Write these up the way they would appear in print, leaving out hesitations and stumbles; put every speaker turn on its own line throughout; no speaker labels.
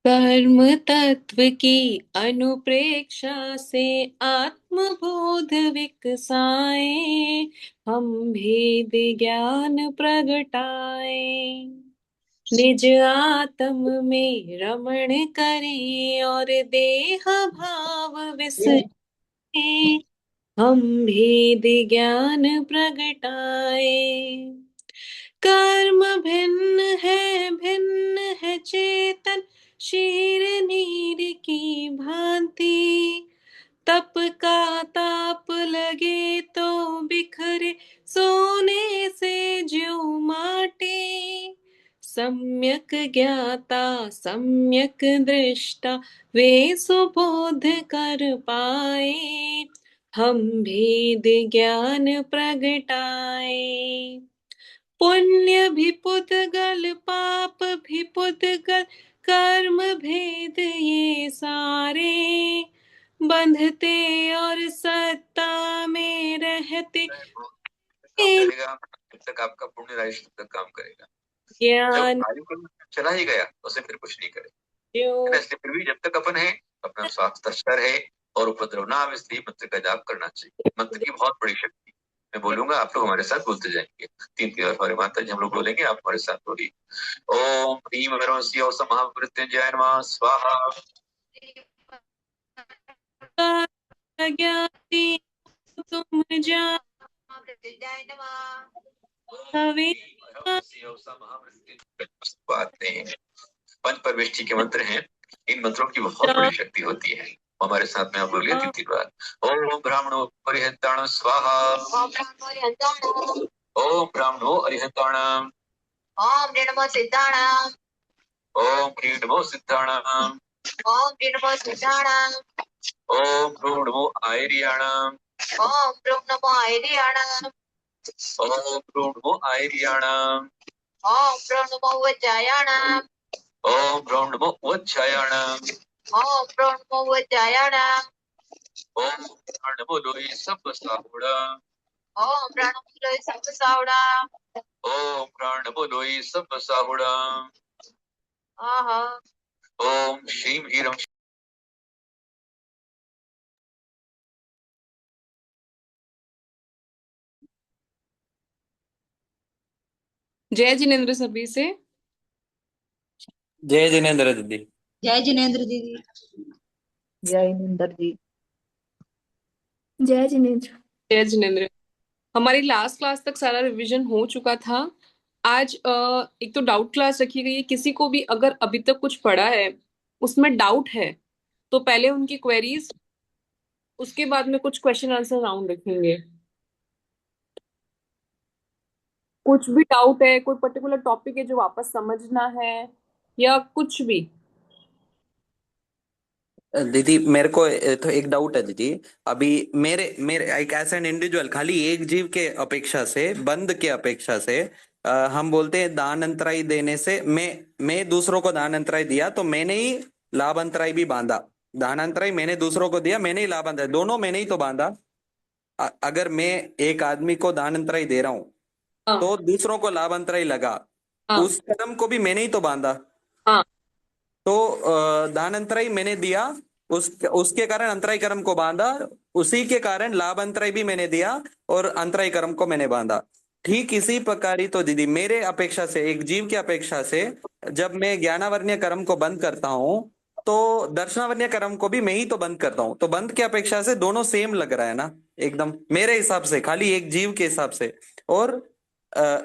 कर्म तत्व की अनुप्रेक्षा से आत्मबोध विकसाए, हम भेद ज्ञान प्रगटाए। निज आत्म में रमण करे और देह भाव विसरे, हम भेद ज्ञान प्रगटाए। कर्म भिन्न है चेतन, शीर नीर की भांति। तप का ताप लगे तो बिखरे, सोने से ज्यों माटी। सम्यक ज्ञाता सम्यक दृष्टा, वे सुबोध कर पाए, हम भेद ज्ञान प्रगटाए। पुण्य भी पुद्गल पाप भी पुद्गल, कर्म भेद ये सारे। बंधते और सत्ता में रहते,
काम करेगा जब तक आपका पुण्य राशि तब तक काम करेगा।
ज्ञान
जब कार्य चला ही गया उसे फिर कुछ नहीं करे,
जो
है ना। इसलिए फिर भी जब तक अपन है अपना स्वास्थ्य अच्छा रहे और उपद्रव ना आवे, इसलिए मंत्र का जाप करना चाहिए। मंत्र की बहुत बड़ी शक्ति, मैं बोलूंगा आप लोग हमारे साथ बोलते जाएंगे। 3 3 बार हमारे माता जी हम लोग बोलेंगे, आप हमारे साथ बोलिए। ओम ह्रीम भैरवस्य महामृत्युंजय नमः स्वाहा।
ज्ञाति तुम जान हवे।
बातें हैं, पंच परमेष्टि के मंत्र हैं। इन मंत्रों की बहुत बड़ी शक्ति होती है। हमारे साथ में आप बोलिए 3 3 बार। ओम ब्राह्मणो परिहंताण स्वाहा। ओम ब्राह्मणो अरिहंताणम।
ओम नमो सिद्धाणाम।
ओम नमो सिद्धाणाम।
ओम नमो सिद्धाणाम।
ओम नमो आयर्याणाम।
ओम नमो आयर्याणाम।
ओम नमो आयर्याणाम।
ओम नमो वज्रायाणाम।
ओम नमो वज्रायाणाम।
ओम नमो वज्रायाणाम।
ओम नमो लोई सब साहुड़ा।
ओम नमो लोई सब सावड़ा।
ओम नमो लोई सब साहुड़ा।
आहा।
ओम श्रीम हीरम।
जय जिनेन्द्र सभी से।
जय जिनेन्द्र दीदी।
जय जिनेन्द्र दीदी।
जय जिनेन्द्र जी।
जय जिनेन्द्र।
जय जिनेन्द्र। हमारी लास्ट क्लास तक सारा रिवीजन हो चुका था। आज एक तो डाउट क्लास रखी गई है। किसी को भी अगर अभी तक कुछ पढ़ा है, उसमें डाउट है, तो पहले उनकी क्वेरीज, उसके बाद में कुछ क्वेश्चन आंसर राउंड रखेंगे। कुछ भी डाउट है, कोई पर्टिकुलर टॉपिक है जो वापस समझना है, या कुछ भी।
दीदी मेरे को तो एक डाउट है दीदी। अभी मेरे मेरे एक ऐसा इंडिविजुअल खाली एक जीव के अपेक्षा से, बंद के अपेक्षा से, हम बोलते हैं दान अंतराई देने से, मैं दूसरों को दान अंतराई दिया तो मैंने ही लाभ अंतराई भी बांधा। दान अंतराई मैंने दूसरों को दिया, मैंने ही लाभ अंतराई, दोनों मैंने ही तो बांधा। अगर मैं एक आदमी को दान अंतराई दे रहा हूं
हाँ
तो दूसरों को लाभ अंतराई लगा,
हाँ
उस कदम को भी मैंने ही तो बांधा।
हाँ
तो दान अंतराई मैंने दिया, उसके कारण अंतराई कर्म को बांधा, उसी के कारण लाभ अंतराई भी मैंने दिया और अंतराई कर्म को मैंने बांधा। ठीक इसी प्रकार ही तो दीदी मेरे अपेक्षा से, एक जीव की अपेक्षा से, जब मैं ज्ञानावर्ण्य कर्म को बंद करता हूं तो दर्शनावर्ण्य कर्म को भी मैं ही तो बंद करता हूं। तो बंद की अपेक्षा से दोनों सेम लग रहा है ना, एकदम मेरे हिसाब से, खाली एक जीव के हिसाब से। और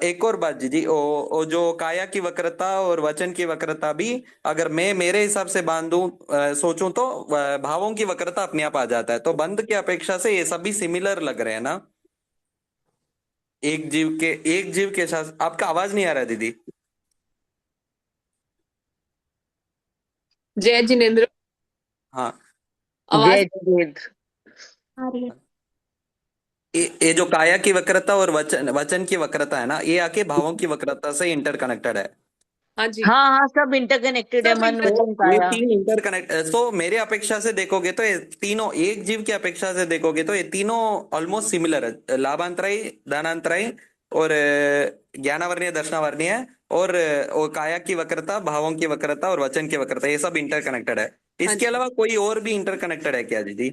एक और बात दीदी, ओ जो काया की वक्रता और वचन की वक्रता भी, अगर मैं मेरे हिसाब से बांधूं, सोचूं तो भावों की वक्रता अपने आप आ जाता है। तो बंध की अपेक्षा से ये सभी सिमिलर लग रहे हैं ना, एक जीव के साथ। आपका आवाज नहीं आ रहा है दीदी।
जय जिनेन्द्र।
हाँ,
आवाज
जय जिनेन्द्र।
आ रही है।
ये जो काया की वक्रता और वचन की वक्रता है ना, ये आके भावों की वक्रता से इंटरकनेक्टेड है।
हाँ जी,
हाँ हाँ, सब इंटरकनेक्टेड है,
सब
मन
इंटर।
वचन
ये
काया।
तीन इंटरकनेक्ट, तो मेरे अपेक्षा से देखोगे तो ये तीनों, एक जीव की अपेक्षा से देखोगे तो ये तीनों ऑलमोस्ट सिमिलर है। लाभांतराई, दानांतराई और ज्ञानावर्णीय दर्शनावर्णीय और काया की वक्रता, भावों की वक्रता और वचन की वक्रता, ये सब इंटरकनेक्टेड है। इसके अलावा कोई और भी इंटरकनेक्टेड है क्या दीदी?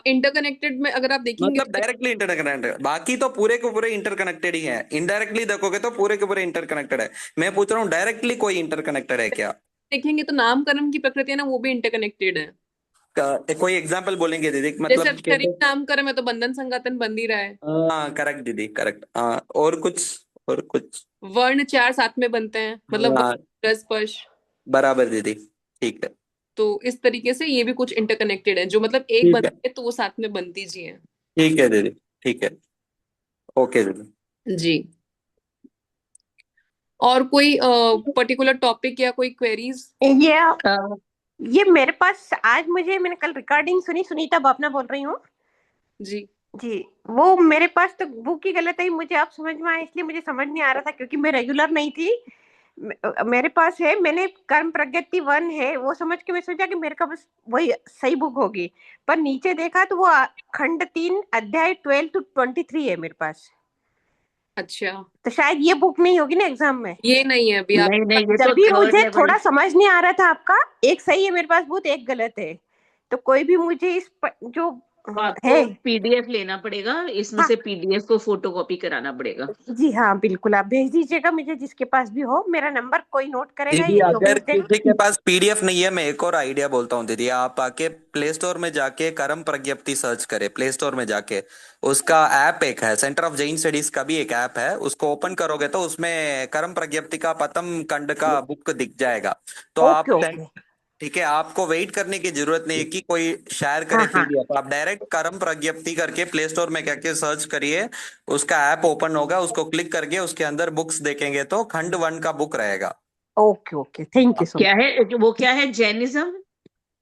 इंटरकनेक्टेड में अगर आप देखेंगे
मतलब डायरेक्टली इंटरकनेक्टेड, बाकी तो पूरे के पूरे इंटरकनेक्टेड ही है। इनडायरेक्टली देखोगे तो पूरे के पूरे इंटरकनेक्टेड है। मैं पूछ रहा हूँ डायरेक्टली कोई इंटरकनेक्टेड है क्या?
देखेंगे तो नामकरण की प्रकृति है ना, वो भी इंटरकनेक्टेड है।
कोई एग्जांपल बोलेंगे दीदी,
जैसे
मतलब
अब शरीर नामकरण है तो बंधन संगातन बंध ही रहा है।
हाँ करेक्ट दीदी, करेक्ट। हाँ और कुछ, और कुछ?
वर्ण चार साथ में बनते हैं, मतलब
हाँ
रस स्पर्श।
बराबर दीदी, ठीक है।
तो इस तरीके से ये भी कुछ इंटरकनेक्टेड है, जो मतलब एक
ठीक है,
बनती है तो वो साथ में बनती जी है।
ठीक है दीदी, ठीक है। ओके दीदी।
जी। और कोई पर्टिकुलर टॉपिक या कोई क्वेरीज?
ये ये मेरे पास आज मैंने कल रिकॉर्डिंग सुनी, सुनीता बापना बोल रही हूँ
जी।
जी। वो मेरे पास तो बुक ही गलत है, मुझे अब समझ में आया, इसलिए मुझे समझ नहीं आ रहा था क्योंकि मैं रेगुलर नहीं थी। मेरे पास है, मैंने कर्म प्रगति 1 है वो समझ के मैं सोचा कि मेरे का बस वही सही बुक होगी, पर नीचे देखा तो वो खंड 3 अध्याय 12 to 23 है मेरे पास।
अच्छा,
तो शायद ये बुक नहीं होगी ना एग्जाम में।
ये नहीं है अभी आप।
नहीं नहीं, ये
जब
तो
भी
थर्ड
मुझे
लेवल।
थोड़ा समझ नहीं आ रहा था आपका, एक सही है मेरे पास बुक, एक गलत है, तो कोई भी मुझे जो
तो आपको
है।
पीडीएफ लेना पड़ेगा, इसमें
हाँ
से पीडीएफ को फोटोकॉपी कराना पड़ेगा।
जी हाँ बिल्कुल, आप भेज दीजिएगा मुझे, जिसके पास भी हो, मेरा नंबर कोई नोट करेगा
दीदी
जो
अगर
भेज देगा।
किसी के पास पीडीएफ नहीं है, मैं एक और आइडिया बोलता हूँ दीदी। आप आके प्ले स्टोर में जाके कर्म प्रज्ञप्ति सर्च करें, प्ले स्टोर में जाके उसका ऐप एक है, सेंटर ऑफ जैन स्टडीज का भी एक ऐप है, उसको ओपन करोगे तो उसमें कर्म प्रज्ञप्ति का प्रथम खंड का बुक दिख जाएगा। तो
ओके
आप,
ओके।
ठीक है, आपको वेट करने की जरूरत नहीं है कि कोई शेयर
हाँ
करे
हाँ
पीडीएफ। आप डायरेक्ट कर्म प्रज्ञप्ति करके प्ले स्टोर में जाके सर्च करिए, उसका ऐप ओपन होगा, उसको क्लिक करके उसके अंदर बुक्स देखेंगे तो खंड 1 का बुक रहेगा।
Okay okay, thank you so
क्या है वो, क्या है, जैनिज्म?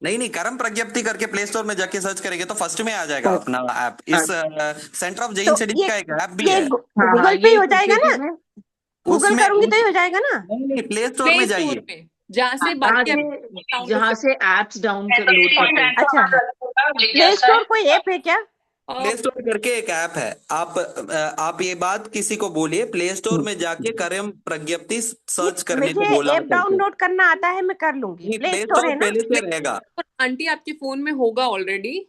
नहीं नहीं, कर्म प्रज्ञप्ति करके प्ले स्टोर में जाके सर्च करेंगे तो फर्स्ट में आ जाएगा अपना ऐप। इस सेंटर ऑफ जैन
तो
स्टडीज
ये
का एक ऐप भी
ये
है।
हाँ हाँ,
गूगल पे ही
ये
हो जाएगा ना?
इनिशिएटिव है।
गूगल
उसमें
करूंगी तो ही हो जाएगा ना?
नहीं नहीं, प्ले स्टोर
प्ले
में
स्टोर
जाइए।
में जहाँ से
जहाँ
बाकी
से
डाउनलोड
जहाँ
कर।
से एप्स लोड करते हैं।
अच्छा, प्ले स्टोर कोई ऐप है क्या?
प्ले स्टोर करके एक ऐप है। आप ये बात किसी को बोलिए, प्ले स्टोर में जाके कर्म प्रज्ञप्ति
नहीं,
सर्च करने को
मुझे
बोला
ऐप
करके।
डाउनलोड करना आता है, मैं कर लूंगी,
नहीं,
प्ले
प्ले
स्टोर
स्टोर
है ना?
पहले से रहेगा।
आंटी आपके फोन में होगा ऑलरेडी।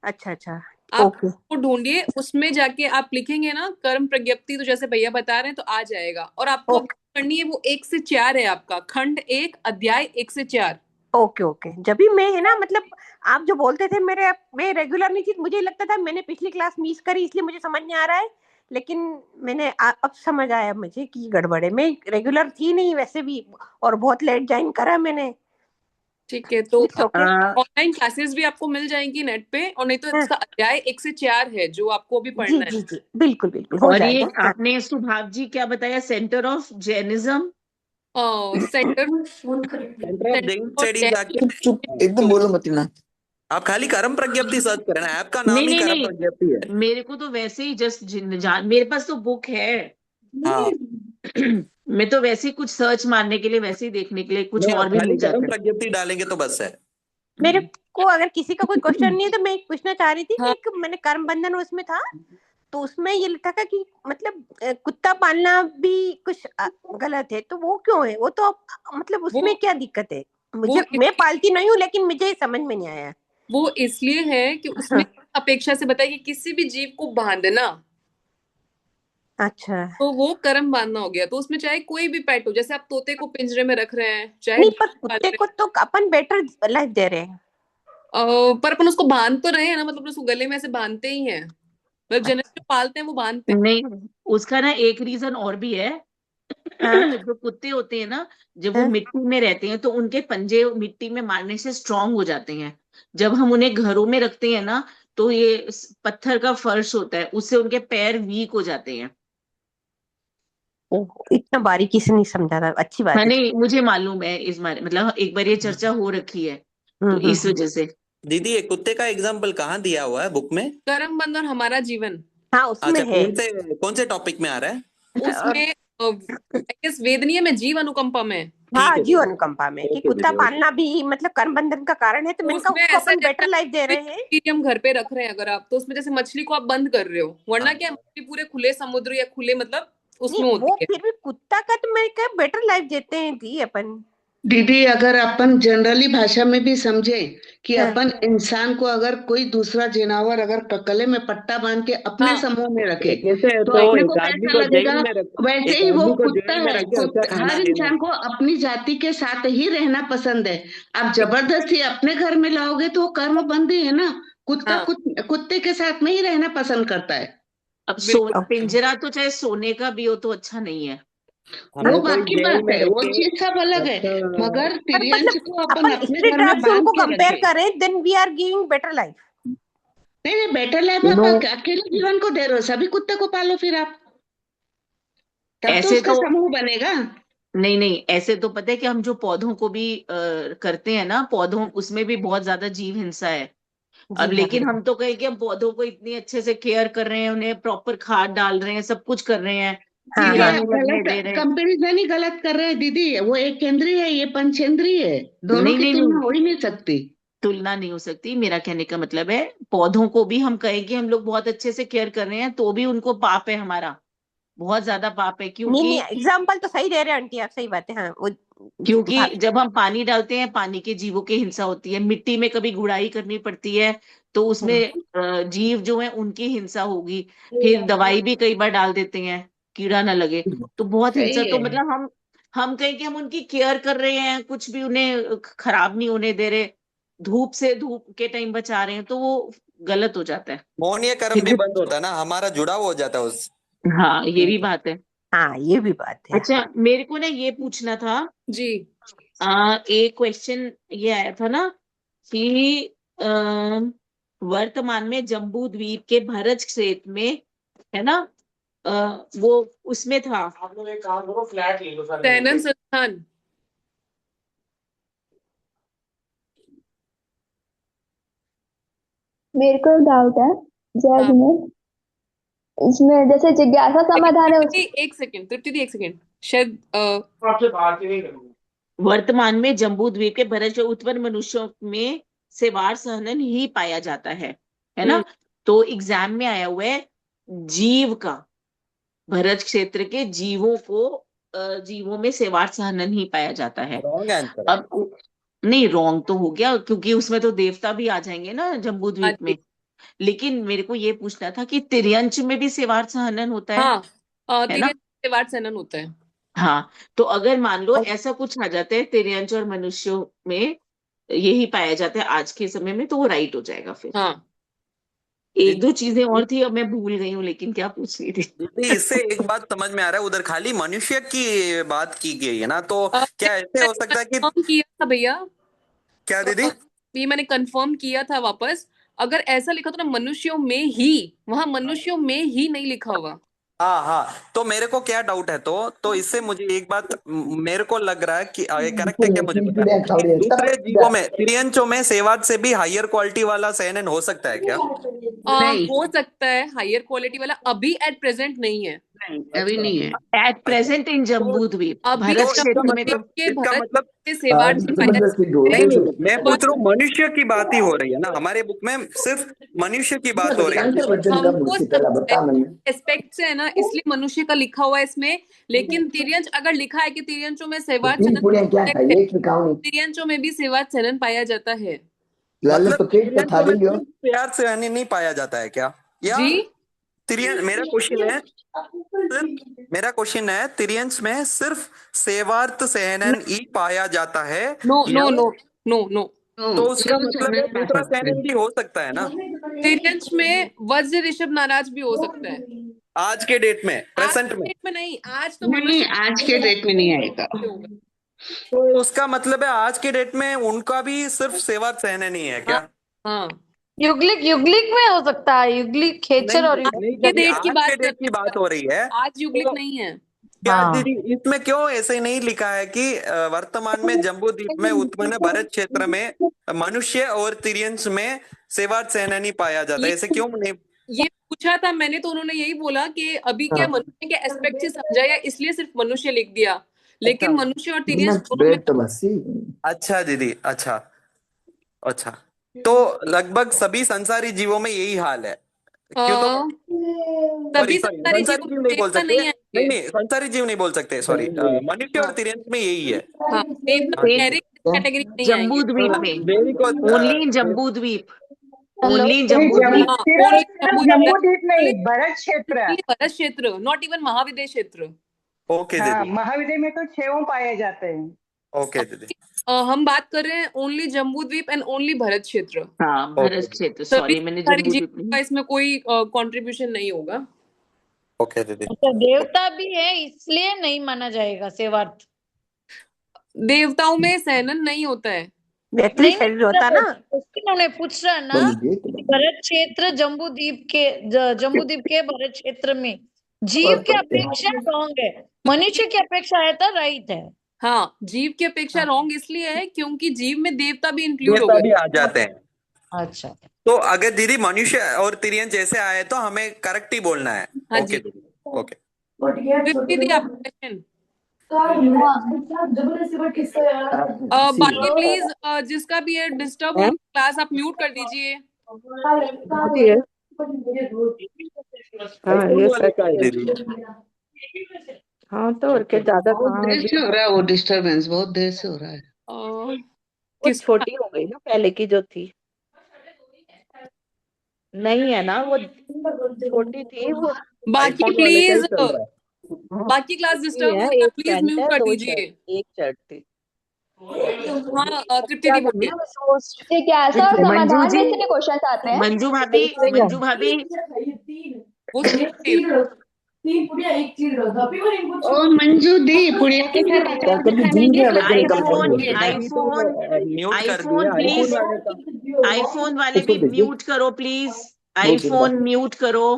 अच्छा अच्छा।
आप
ओके
वो ढूंढिए, उसमें जाके आप लिखेंगे ना कर्म प्रज्ञप्ति, तो जैसे भैया बता रहे हैं तो आ जाएगा। और आपको अब
ओके
करनी है वो 1 से 4 है आपका, खंड 1 अध्याय 1 से 4।
Okay okay. जब भी मैं है ना, मतलब आप जो बोलते थे, मैं रेगुलर नहीं थी, मुझे लगता था मैंने पिछली क्लास मिस करी इसलिए मुझे समझ नहीं आ रहा है, लेकिन अब समझ आया मुझे कि गड़बड़ है, मैं रेगुलर थी नहीं वैसे भी, और बहुत लेट ज्वाइन करा मैंने।
ठीक है, तो
इट्स ओके।
ऑनलाइन क्लासेस भी आपको मिल जाएंगी नेट पे, और नहीं तो इसका अध्याय 1 से 4 है जो आपको अभी
जी
पढ़ना है।
जी जी, बिल्कुल बिल्कुल हो
और ये
जाएगा। हाँ
आपने सुभाष जी क्या बताया, centre of Jainism?
Centre
centre of Jain studies जाके
चुप एकदम बोलो मत ना।
आप खाली कर्म प्रज्ञप्ति सर्च करें ना, ऐप का नाम
नहीं
ही
नहीं
कर्म
नहीं,
प्रज्ञप्ति है।
मेरे को तो वैसे ही जस्ट मेरे पास तो बुक है।
हाँ,
मैं तो वैसे ही कुछ सर्च मारने के लिए, वैसे ही देखने के लिए कुछ
नहीं आप
और भी
खाली
मिल
कर्म
जाता है।
प्रज्ञप्ति डालेंगे तो बस है।
मेरे को अगर किसी का कोई क्वेश्चन नहीं है तो मैं एक पूछना चाह रही थी कि
हाँ,
मैंने कर्म बंधन उसमें था, तो उसमें ये लिखा था कि मतलब कुत्ता पालना भी कुछ गलत है, तो वो क्यों है? वो तो मतलब
वो
उसमें क्या दिक्कत है?
वो
मैं पालती नहीं हूँ, लेकिन मुझे समझ में नहीं आया।
वो इसलिए है कि उसमें अपेक्षा से बताया कि किसी भी जीव को बांधना,
अच्छा।
तो वो कर्म बांधना हो गया। तो उसमें चाहे कोई भी पेट हो, जैसे आप तोते को पिंजरे में रख रहे हैं, चाहे
नहीं, पर
भेड़ पाल
कुत्ते
रहे
को तो अपन बेटर लाइफ दे रहे हैं।
पर अपन उसको बांध तो रहे हैं ना, मतलब उसको गले में ऐसे बांधते ही हैं, मतलब जनरली जो पालते हैं वो बांधते हैं।
नहीं, उसका ना एक रीजन और भी है।
हाँ
जो कुत्ते होते हैं ना, जब वो
हाँ।
मिट्टी में रहते हैं तो उनके पंजे मिट्टी में मारने से स्ट्रांग हो जाते हैं। जब हम उन्हें घरों में रखते हैं ना, तो ये पत्थर का फर्श होता है, उससे उनके पैर वीक हो जाते हैं।
ओह, इतना बारीकी से नहीं समझा था, अच्छी
हाँ
बात है।
नहीं, मुझे मालूम है इस बारे, मतलब एक बार ये चर्चा हो रखी है, तो इस
हम्म।
वजह से।
दीदी ये कुत्ते का एग्जाम्पल कहाँ दिया हुआ है बुक में?
कर्म बंधन हमारा जीवन,
हाँ उसमें
अच्छा,
है।
कौन से टॉपिक में आ रहा है?
और
उसमें I guess वेदनीय में, जीव अनुकंपा में।
हाँ,
ठीक है
जीव
दीदी,
अनुकंपा में कि
ओके
कुत्ता
दीदी, ओके।
पालना भी मतलब कर्म बंधन का कारण है, तो
तो
मैंने कहा
उसमें
उसको
ऐसा है
अपन
जैसे
बेटर लाइफ दे रहे हैं।
मछली हम घर पे रख रहे हैं अगर आप, तो उसमें जैसे मछली को आप बंद कर रहे हो, वरना
हाँ
क्या है, मछली पूरे खुले समुद्र या खुले मतलब उसमें
नहीं,
होती
वो
है।
फिर भी कुत्ता का तो मैं क्या बेटर लाइफ देते हैं दी अपन।
दीदी अगर अपन जनरली भाषा में भी समझे कि
हाँ
अपन इंसान को अगर कोई दूसरा जानवर अगर गले में पट्टा बांध के अपने
हाँ
समूह में रखे
कैसे है
तो
तो
अपने को
एक आदमी
कैसा
को
लगेगा,
जेल में रख
वैसे
एक
ही वो
आदमी को
कुत्ता
जेल में
है।
रख के अच्छा खाना
हर
देना
इंसान को अपनी जाति के साथ ही रहना पसंद है। आप जबरदस्ती अपने घर में लाओगे तो वो कर्म बंदी है ना। कुत्ता
हाँ
कुत्ते के साथ में ही रहना पसंद करता है।
अब
बिल्कुल।
पिंजरा तो चाहे सोने का भी हो तो अच्छा नहीं है।
वो
हर कोई
बाकी
जेल
बात
में
है,
रह
वो
के
चीज सब अलग है।
अच्छा
मगर
पर
तिर्यंश
मतलब
को अपन
अपन
अपने
स्ट्रीट
घर में
डॉग से
बांध
उनको
के
कंपेयर
रखे।
करें then we are giving better life.
नहीं नहीं, बेटर लाइफ आप अकेले जीवन को दे रहे हो, सभी कुत्ते को पालो फिर आप, तब तो
ऐसे
उसका
तो
समूह बनेगा।
नहीं नहीं, ऐसे तो पता है कि हम जो पौधों को भी करते हैं ना, पौधों उसमें भी बहुत ज्यादा जीव हिंसा है। अब
जी हाँ।
लेकिन हम तो कहें कि हम पौधों को इतनी अच्छे से केयर कर रहे हैं, उन्हें प्रॉपर खाद डाल रहे हैं, सब कुछ कर रहे हैं,
हाँ
दीदी
कीड़ा
हाँ
आप
नहीं लगने
गलत
दे रहे हैं।
कंपेरिजन ही गलत कर रहे हैं दीदी। वो एक केंद्रीय है, ये पंचेंद्रीय है, दोनों
नहीं
की
नहीं
तुलना
नहीं,
हो ही नहीं सकती।
तुलना नहीं हो सकती। मेरा कहने का मतलब है पौधों को भी हम कहें कि हम लोग बहुत अच्छे से केयर कर रहे हैं तो भी उनको पाप है, हमारा बहुत ज्यादा पाप है।
नहीं
क्योंकि
नहीं, एग्जाम्पल तो सही दे रहे हैं आंटी आप, सही बात है हाँ वो।
क्योंकि जब हम पानी डालते हैं, पानी के जीवों की हिंसा होती है। मिट्टी में कभी गुड़ाई करनी पड़ती है तो उसमें जीव जो है उनकी हिंसा होगी। फिर दवाई भी कई बार डाल देते हैं कीड़ा ना लगे, तो बहुत हिंसा।
सही
तो
है।
मतलब हम कहें कि हम उनकी केयर कर रहे हैं, कुछ भी उन्हें खराब नहीं होने दे रहे, धूप से धूप के टाइम बचा रहे हैं, तो वो गलत हो जाता है।
मौनीय कर्म
फिर
भी
भी
बंद होता है ना, हमारा जुड़ाव हो जाता है उस
हाँ, ये भी बात है।
हाँ ये भी बात है।
अच्छा, मेरे को ना ये पूछना था।
जी
एक क्वेश्चन ये आया था ना कि अ, वर्तमान में जम्बू द्वीप के भरत क्षेत्र में, है ना, अ, वो उसमें था। आप लोग एक काम करो, फ्लैट ले लो सर यहीं
सैनन
पे।
संस्थान।
मेरे को डाउट है जय
हाँ
में, इसमें जैसे जिज्ञासा समाधान है उस।
एक सेकंड तृप्ति दी, एक सेकंड शायद
आपसे बात ही नहीं करूंगा। वर्तमान में जम्बू द्वीप के भरत जो उत्पन्न मनुष्यों में से वार सहनन ही पाया जाता है
हम्म,
ना। तो एग्जाम में आया हुआ है जीव का, भरत क्षेत्र के जीवों को, जीवों में सेवार सहनन ही पाया जाता है।
रॉन्ग आंसर है।
अब नहीं, रॉन्ग तो हो गया क्योंकि उसमें तो देवता भी आ जाएंगे ना जम्बू
हाँ
द्वीप
जी।
में। लेकिन मेरे को ये पूछना था कि तिर्यंच में भी सेवार सहनन होता
हाँ
है ना।
तिरंगे से वार सैनन होता है।
हाँ, तो अगर मान लो ऐसा कुछ आ जाता है तिर्यंच और मनुष्यों में यही पाया जाता है आज के समय में, तो वो राइट हो जाएगा फिर।
हाँ
एक दो चीजें और थी, अब मैं भूल गई हूँ, लेकिन क्या पूछ रही थी।
दीदी इससे एक बात समझ में आ रहा है, उधर खाली मनुष्य की बात की गई है ना, तो क्या ऐसे हो सकता है कि
कंफर्म किया था भैया।
क्या दीदी?
ये मैंने कंफर्म किया था वापस। अगर ऐसा लिखा तो ना मनुष्यों में ही, वहां मनुष्यों में ही नहीं लिखा हुआ।
हाँ हाँ, तो मेरे को क्या डाउट है, तो इससे मुझे एक बात मेरे को लग रहा है कि ये करेक्ट है क्या मुझे पता है कि दूसरे जीवों में तिर्यंचों में सेवात से भी हायर क्वालिटी वाला सेनन हो सकता है क्या?
नहीं
हो सकता है हायर क्वालिटी वाला, अभी एट प्रेजेंट नहीं है।
नहीं, अभी
अच्छा
नहीं है।
एट
अच्छा,
प्रेजेंट इन
तो
जम्बू द्वीप,
अभी
भरत
तो इसका
क्षेत्र में तो।
मतलब
के
इसका
भरत
मतलब
से सेवार नहीं पाया
नहीं नहीं,
जाता
मैं
है।
पूछ रहा हूँ मनुष्य की बात ही हो रही है ना, हमारे बुक में सिर्फ मनुष्य की बात हो रही है।
हमको एस्पेक्ट से है ना, इसलिए मनुष्य का लिखा हुआ है इसमें। लेकिन तिर्यंच अगर लिखा है कि तिर्यंचों में सेवात सनन है, तिर्यंचों में भी सेवात सनन पाया जाता है।
मतलब तिर्यंचों में सिर्फ प्यार से नहीं पाया जाता है क्या, या
जी
तिर्यन मेरा क्वेश्चन है तिर्यंच में सिर्फ सेवार्थ सहनन ही पाया जाता है,
नो नो
या
नो नो नो।
तो उसका
शिव
मतलब है
चंदन पा
दूसरा
सकते हैं।
सहनन भी हो सकता है ना
तिर्यंच में वज्र ऋषभ नाराज भी हो सकता है।
आज के डेट में,
आज
प्रेजेंट
के
में?
डेट में नहीं, आज तो
नहीं,
मनुष्य
आज के डेट में नहीं आएगा।
होगा।
तो उसका मतलब है आज के डेट में उनका भी सिर्फ सेवार्थ सहनन ही है
हाँ
क्या?
हाँ।
युग्लिक युग्लिक में हो सकता है, युग्लिक खेचर और
नहीं
आज
नहीं
युग्लिक
के
दीदी,
डेट की
आज
बात
के
कर
डेट की
रहे
बात
हैं।
हो रही है,
आज युग्लिक
तो
नहीं है।
क्या
हाँ।
दीदी इसमें क्यों ऐसे नहीं लिखा है कि वर्तमान में जम्बू द्वीप में उत्पन्न भरत क्षेत्र में मनुष्य और तिर्यंच में सेवार्थ सहनन ही पाया जाता
ये
है, ऐसे क्यों नहीं?
ये पूछा था मैंने, तो उन्होंने यही बोला कि अभी क्या मनुष्य के एस्पेक्ट से समझा या इसलिए सिर्फ मनुष्य लिख दिया।
अच्छा
लेकिन मनुष्य और तिर्यंच दोनों में
अच्छा दीदी, अच्छा अच्छा, तो लगभग सभी संसारी जीवों में यही हाल है, क्यों तो
अ,
सॉरी
सभी
सॉरी
संसारी
संसारी
जीवों
जीव
में
नहीं बोल
देवता
सकते,
नहीं है।
नहीं नहीं, संसारी जीव नहीं बोल सकते, सॉरी, मनुष्य और तिर्यंत में यही है।
हाँ, देवता
फिर
डायरेक्ट कैटेगरी नहीं
जम्बू
आएंगे।
द्वीप में,
देवी को
ओनली इन जम्बू द्वीप,
हेलो
ओनली इन जम्बू द्वीप।
हाँ,
सिर्फ
only
सिर्फ
जम्मू
जम्मू द्वीप नहीं, भरत क्षेत्र।
भरत क्षेत्र, नॉट इवन महाविद्य क्षेत्र।
ओके
हाँ,
दीदी,
महाविद्य में तो 6 पाए जाते हैं।
ओके दीदी,
हम बात कर रहे हैं ओनली जम्बू द्वीप एंड ओनली भरत क्षेत्र।
हाँ, भरत क्षेत्र,
सभी
सॉरी मैंने
सारी
जम्बू
जीव
द्वीप
का
नहीं।
इसमें कोई कंट्रीब्यूशन नहीं होगा।
ओके दीदी।
अच्छा, देवता भी है इसलिए नहीं माना जाएगा सेवार्थ।
देवताओं में सहनन नहीं होता है।
मैथिली शरीर होता ना।
उन्होंने पूछ रहा ना कि भरत क्षेत्र जम्बूद्वीप के भरत क्षेत्र में जीव की अपेक्षा रॉन्ग है, मनुष्य की अपेक्षा है तो राइट है।
हाँ, जीव की अपेक्षा रॉन्ग इसलिए है क्योंकि जीव में देवता भी इंक्लूड हो
देवता
गए।
भी आ जाते हैं।
अच्छा,
तो अगर दीदी मनुष्य और तिर्यंत जैसे आए तो हमें करेक्ट ही बोलना है।
हाँ
ओके
जी।
दीदी, ओके।
दीदी आपका क्वेश्चन।
हाँ
बाकी प्लीज जिसका भी है डिस्टर्ब हो क्लास, आप म्यूट कर दीजिए।
हाँ ये सच
का है
है।
दीदी।
हाँ तो और क्या, ज्यादा
बहुत
कहाँ
देर
अभी।
से हो रहा है वो डिस्टरबेंस, बहुत देर से हो रहा है।
वो
किस
छोटी हो गई ना पहले की जो थी, नहीं है ना वो, छोटी थी वो।
बाकी
आईफोन वाले का ही
प्लीज
चल रहा है।
बाकी क्लास
छोटी
डिस्टर्ब
है,
हो रही है,
एक
प्लीज
पैंट
म्यूट
है,
कर
2
दीजिए।
शर्ट, 1 शर्ट थी।
हाँ तृप्ति
क्या
दी बोलिए।
करना है सोच।
जिज्ञासा और
मंजू
समाधान
जी,
में से भी क्वेश्चन आते हैं।
मंजू भाभी, मंजू भाभी,
वो स्क्रीन
ओ मंजू दी, पुड़िया के साथ अचार खाने के लिए
आईफोन,
ये
आईफोन,
म्यूट कर
आईफोन
दिया।
प्लीज,
आईफोन वाले का
आईफोन वाले भी म्यूट करो प्लीज, आईफोन म्यूट करो,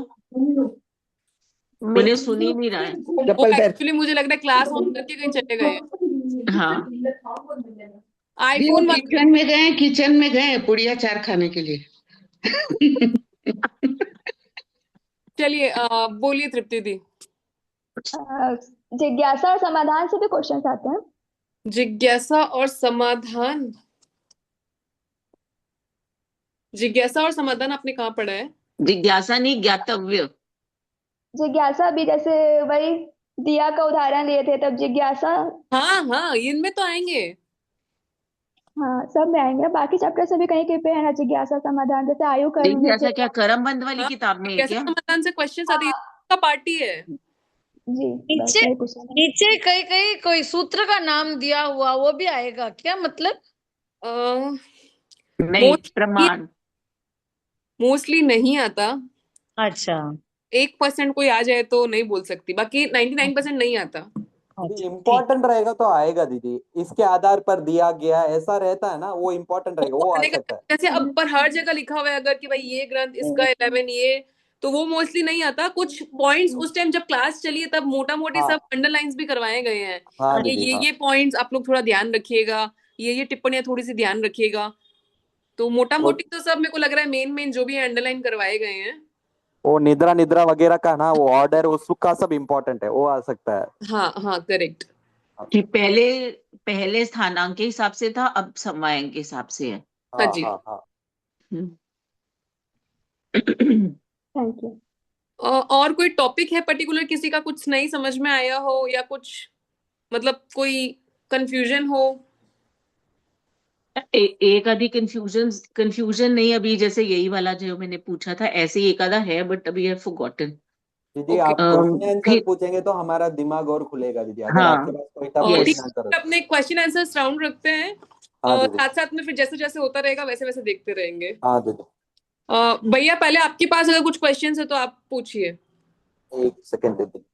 उन्हें सुन ही नहीं रहा है।
वो एक्चुअली मुझे लग रहा है क्लास ऑन करके कहीं चले गए हैं।
हाँ,
दी वो
आईफोन वाले
किचन में गए पुड़िया चार खाने के लिए।
चलिए बोलिए तृप्ति दी।
जिज्ञासा और समाधान से भी क्वेश्चन आते हैं।
जिज्ञासा और समाधान, जिज्ञासा और समाधान आपने कहाँ पढ़ा है?
जिज्ञासा नहीं, ज्ञातव्य।
जिज्ञासा भी जैसे वही दिया का उदाहरण लिए थे, तब जिज्ञासा।
हाँ हाँ, इनमें तो आएंगे।
हाँ, सब में आएंगे। बाकी चैप्टर से भी कहीं कहीं पे है ना जिज्ञासा समाधान, जैसे आयु कर्म में
जिज्ञासा क्या करमबंद वाली
हाँ,
किताब में है
जिज्ञासा
क्या?
समाधान से क्वेश्चन आते हैं, इसका पार्टी है।
जी बस
नीचे
वही क्वेश्चन है।
नीचे कहीं कहीं कोई सूत्र का नाम दिया हुआ वो भी आएगा क्या, मतलब?
नहीं, प्रमाण।
मोस्टली नहीं आता।
अच्छा
1% कोई आ जाए तो नहीं बोल सकती, बाकी 99% नहीं आता।
अच्छा,
इम्पोर्टेंट रहेगा तो आएगा दीदी, इसके आधार पर दिया गया ऐसा रहता है ना, वो इम्पोर्टेंट रहेगा, वो आ
आने का
सकता है।
जैसे अब पर हर जगह लिखा हुआ है अगर कि भाई ये ग्रंथ इसका 11 ये, तो वो मोस्टली नहीं आता। कुछ पॉइंट्स उस टाइम जब क्लास चली है तब मोटा मोटी
हाँ
सब अंडरलाइंस भी करवाए गए हैं।
हाँ
ये
दीदी,
ये
हाँ।
ये पॉइंट्स आप लोग थोड़ा ध्यान रखिएगा, ये टिप्पणियां थोड़ी सी ध्यान रखिएगा। तो मोटा
वो
मोटी तो सब मेरे को लग रहा है मेन मेन जो भी अंडरलाइन करवाए गए हैं।
वो निद्रा वगैरह का ना, वो ऑर्डर उसका सब इम्पोर्टेंट है, वो आ सकता है।
हाँ हाँ करेक्ट।
कि पहले स्थानांक के हिसाब से था, अब समवायांक के हिसाब से है।
हाँ
हाँ
जी।
हाँ हाँ।
Thank you.
और कोई टॉपिक है पर्टिकुलर किसी का कुछ नहीं समझ में आया हो, या कुछ मतलब कोई कंफ्यूजन हो?
एक आधी कंफ्यूजन नहीं, अभी जैसे यही वाला जो मैंने पूछा था ऐसे ही एक आधा है, बट अभी आई फॉरगॉटन।
दीदी आप क्वेश्चन आंसर पूछेंगे तो हमारा दिमाग और खुलेगा दीदी, अगर
हाँ,
आपके पास कोई टफ
ठीक
क्वेश्चन
है,
आंसर
अपने क्वेश्चन आंसर राउंड रखते हैं
हाँ
और
दीदी,
साथ साथ में फिर जैसे जैसे होता रहेगा वैसे वैसे देखते रहेंगे।
हाँ दीदी।
भैया पहले आपके पास अगर कुछ क्वेश्चन है तो आप पूछिए।
एक सेकंड दीदी।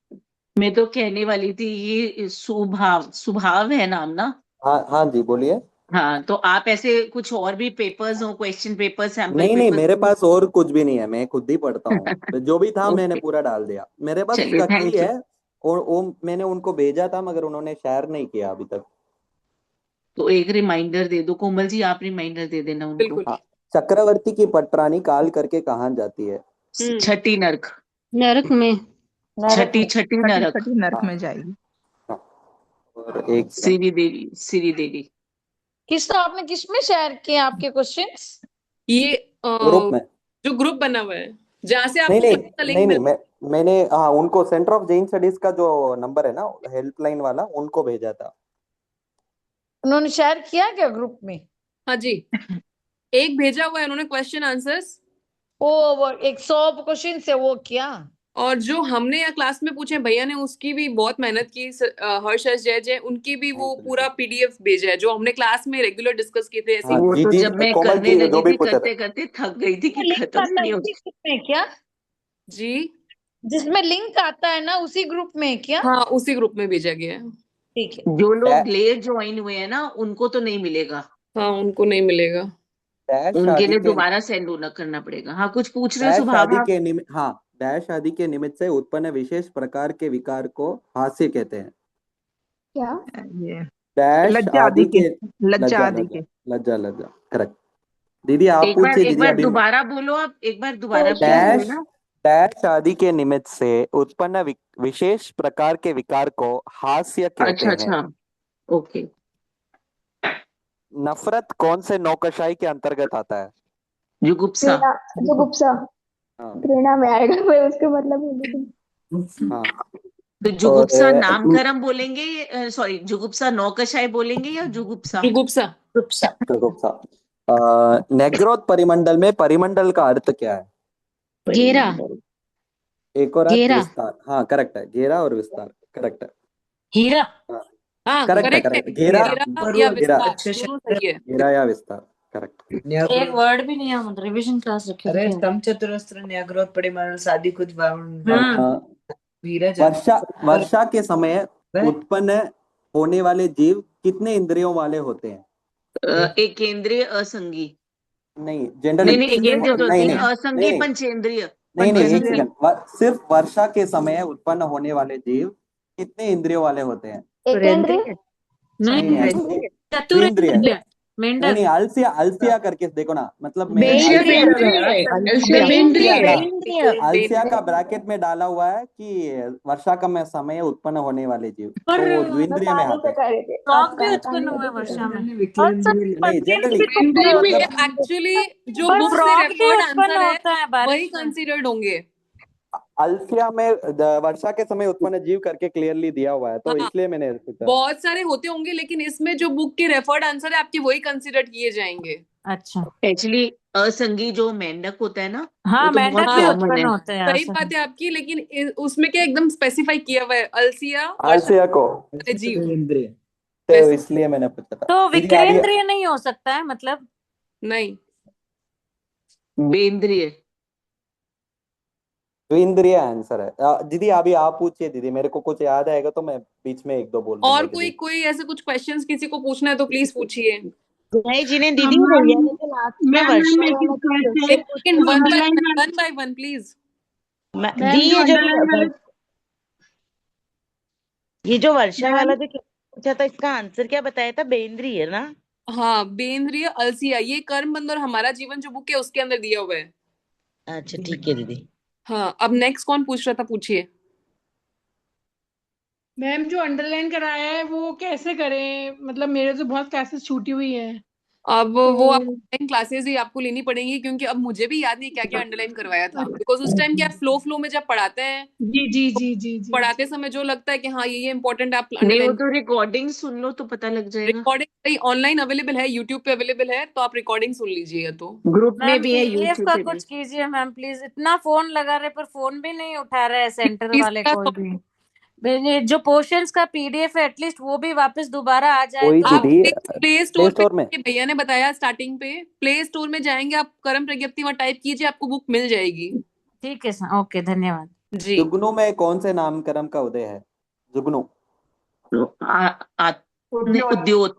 मैं तो कहने वाली थी, ये सुभाव है नाम ना?
हाँ हाँ जी बोलिए।
हाँ, तो आप ऐसे कुछ और भी पेपर्स हो, क्वेश्चन पेपर, सैंपल
नहीं
पेपर?
मेरे पास और कुछ भी नहीं है, मैं खुद ही पढ़ता हूँ। जो भी था मैंने
ओके,
पूरा डाल दिया, मेरे पास
चलिए,
कथी
थैंक यू।
है। और वो मैंने उनको भेजा था मगर उन्होंने शेयर नहीं किया अभी तक।
तो एक रिमाइंडर दे दो कोमल जी, आप रिमाइंडर दे देना उनको।
बिल्कुल।
हाँ, चक्रवर्ती की पटरानी काल करके कहाँ जाती है?
छठी नरक,
नरक में।
छठी नरक।
छठी नरक में जाएगी।
हाँ, और एक
श्री देवी।
आपने किसमें शेयर किए आपके क्वेश्चंस?
ये
ग्रुप में।
जो ग्रुप बना हुआ है जहाँ से
नहीं
आपको
नहीं
क्वेश्चन का लिंक
नहीं
मिल
नहीं, मैंने हाँ उनको सेंटर ऑफ जैन स्टडीज का जो नंबर है ना हेल्पलाइन वाला उनको भेजा था।
उन्होंने शेयर किया क्या ग्रुप में?
हाँ जी, एक भेजा हुआ है उन्होंने क्वेश्चन आंसर्स,
वो 100 क्वेश्चन से वो क्या?
और जो हमने यहाँ क्लास में पूछे भैया ने उसकी भी बहुत मेहनत की। हर्ष जय जय उनकी भी वो पूरा पीडीएफ भेजा है जो हमने क्लास में रेगुलर डिस्कस किए थे ऐसे
हाँ
ही।
वो
जी
तो
जी
जब मैं
कोमल
करने
जी
लगी
जो भी
थी
पूछा था।
करते करते थक गई थी कि
लिंक
खत्म ही
आता है
नहीं
उसी
होता।
ग्रुप में क्या?
जी
जिसमें लिंक आता है ना उसी ग्रुप में क्या?
हाँ, उसी ग्रुप में भेजा गया है।
ठीक है।
जो लोग लेट ज्वाइन हुए हैं ना उनको तो नहीं मिलेगा,
हाँ, उनको नहीं मिलेगा।
डैश
उनके
शादी
लिए
के
दोबारा सेंड होना करना पड़ेगा। हाँ कुछ पूछ रहे हो
डैश शादी
सुभाव आप?
के निमित्त हाँ डैश शादी के निमित्त से उत्पन्न विशेष प्रकार के विकार को हास्य कहते हैं।
क्या?
ये
डैश
लज्जा आदि
आदि
के,
के
लज्जा
लज्जा
आदि
लज्जा
के।
लज्जा लज्जा करेक्ट। दीदी आप पूछिए
एक
दीदी
बार
अभी।
दोबारा बोलो, आप एक बार दोबारा प्लीज
डैश
बोलना।
डैश आदि के निमित्त से उत्पन्न विशेष प्रकार के विकार को हास्य कहते
अच्छा
हैं।
अच्छा, ओके।
नफरत कौन से नौकरशाही के अंतर्गत आता है?
जुगुप्सा।
घृणा, जुगुप्सा।
हाँ
घृणा में आएगा, मैं उसका मतलब हिंदी में।
हाँ
तो
और
जुगुप्सा नामकरण बोलेंगे, सॉरी जुगुप्सा नौकशाही बोलेंगे या जुगुप्सा?
जुगुप्सा।
जुगुप्सा। नेग्रोथ परिमंडल में परिमंडल का अर्थ क्या है?
घेरा।
एक और अर्थ
घेरा।
विस्तार। हाँ करेक्ट है, घेरा और विस्तार करेक्ट है।
हीरा।
हाँ
हाँ
करेक्ट है
करेक्ट है,
करेक्ट। घेरा
घेरा या विस्तार दोनों सही है।
घेरा या विस्तार करेक्ट।
एक वर्ड भी नहीं है, रिवीजन क्लास रखे
अरे
थे।
स्तंभ चतुरस्त्र न्याग्रोध परिमल शादी कुछ वीरज
वर्षा वर्षा के समय उत्पन्न होने वाले जीव कितने इंद्रियों वाले होते हैं?
एक केंद्रीय असंगी,
नहीं
नहीं
जनरली
नहीं एक केंद्रीय तो
नहीं
तीन
नहीं
असंगी
नहीं
पंचेंद्रिय।
नहीं नहीं एक
पंचेंद्रिय
सेकंड। सिर्फ वर्षा के समय उत्पन्न होने वाले जीव कितने इंद्रियों वाले होते हैं?
एकेंद्रीय।
नहीं नहीं
नहीं,
द्विंद्रिय।
चतुरेंद्रिय।
नहीं
मेंढक।
नहीं अलसिया अलसिया करके देखो ना, मतलब मैं
अलसिया
बेंद्रिय।
बेंद्रिय, अलसिया
बेंद्रिय।
बेंद्रिय।
बेंद्रिय।
अलसिया का ब्रैकेट में डाला हुआ है कि वर्षा का में समय उत्पन्न होने वाले जीव,
पर
तो वो
मैं
द्विंद्रिय में
पानी
आते
पे
हैं।
कर रही थी,
फ्रॉग
आप
भी
पानी
उत्पन्न
पे
हुए
कर
वर्षा
रही
में।
थी।
और सब
नहीं जनरली
बेंद्रिय में
एक्चुअली जो
पर
बुक से
फ्रॉग भी
रेफर्ड
उत्पन्न
आंसर है
होता है
वही
बारिश में।
कंसीडर्ड होंगे।
अलसिया में वर्षा के समय उत्पन्न जीव करके क्लियरली दिया हुआ है, तो
हाँ,
इसलिए मैंने पूछा।
बहुत सारे होते होंगे लेकिन इसमें जो बुक के रेफर्ड आंसर है आपके वही कंसीडर किए जाएंगे।
अच्छा।
एक्चुअली असंगी जो मेंढक होता है ना,
हाँ
वो तो बहुत
मेंढक भी
कॉमन
उत्पन्न
है।
होते हैं
सही बात है आपकी, लेकिन उसमें क्या एकदम स्पेसिफाई किया हुआ है अलसिया वर्षा
अलसिया को,
वाले जीव।
इंद्रिय।
तो
वैसे
इसलिए मैंने पूछा था।
तो
दीदी आ रही है?
विक्रेंद्रिय नहीं हो सकता है मतलब?
नहीं,
बेंद्रिय।
द्विंद्रिय आंसर है। दीदी अभी आप पूछिए दीदी, मेरे को कुछ याद आएगा तो मैं बीच में एक दो बोल दूंगा
और कोई
दीदी।
कोई ऐसे कुछ क्वेश्चंस किसी को पूछना है तो प्लीज पूछिए।
नहीं जिन्हें दीदी
मैम
भैया ने तो लास्ट में
मैम
वर्षा
एक
वाला जो
क्वेश्चन,
एक
क्वेश्चन
सेकंड,
पूछा था।
One by one please.
The
ma'am जो
ये जो
अंडरलाइन वाले,
ये जो वर्षा
मैम
वाला जो पूछा था इसका आंसर क्या बताया था? बेंद्री है ना?
हाँ, बेंद्रिय अलसिया ये कर्म बंध और हमारा जीवन जो बुक है उसके अंदर दिया हुआ है।
अच्छा ठीक है दीदी।
हाँ, अब नेक्स्ट कौन पूछ रहा था, पूछिए।
मैम जो अंडरलाइन कराया है वो कैसे करें, मतलब मेरे तो बहुत क्लासेस छूटी हुई है
अब
तो।
वो आप ऑनलाइन क्लासेस ही आपको लेनी पड़ेंगी क्योंकि अब मुझे भी याद नहीं क्या क्या अंडरलाइन करवाया था, बिकॉज उस टाइम क्या फ्लो में जब पढ़ाते हैं
जी जी
तो
जी जी जी
पढ़ाते समय जो लगता है कि हाँ ये इंपॉर्टेंट आप
नहीं वो
अंडरलाइन।
तो रिकॉर्डिंग सुन लो तो पता लग जाएगा।
रिकॉर्डिंग ऑनलाइन अवेलेबल है, यूट्यूब पे अवेलेबल है, तो आप रिकॉर्डिंग सुन लीजिएगा। तो
ग्रुप में
मैम
भी है,
पीडीएफ
यूट्यूब
का
पे भी।
कुछ कीजिए मैम प्लीज, इतना फोन लगा रहे पर फोन भी नहीं उठा रहे हैं सेंटर वाले कोई भी। ये जो पोर्शंस का पीडीएफ है एटलीस्ट वो भी वापस दोबारा आ जाए
कोई
तो।
आप
दीदी
प्ले स्टोर पे,
में
भैया ने बताया स्टार्टिंग पे, प्ले स्टोर में जाएंगे आप, कर्म प्रज्ञप्ति वहां टाइप कीजिए आपको बुक मिल जाएगी।
ठीक है सर, ओके धन्यवाद
जी।
जुगनू में कौन से नामकरण का उदय है? जुगनू
उद्योत
उद्योत,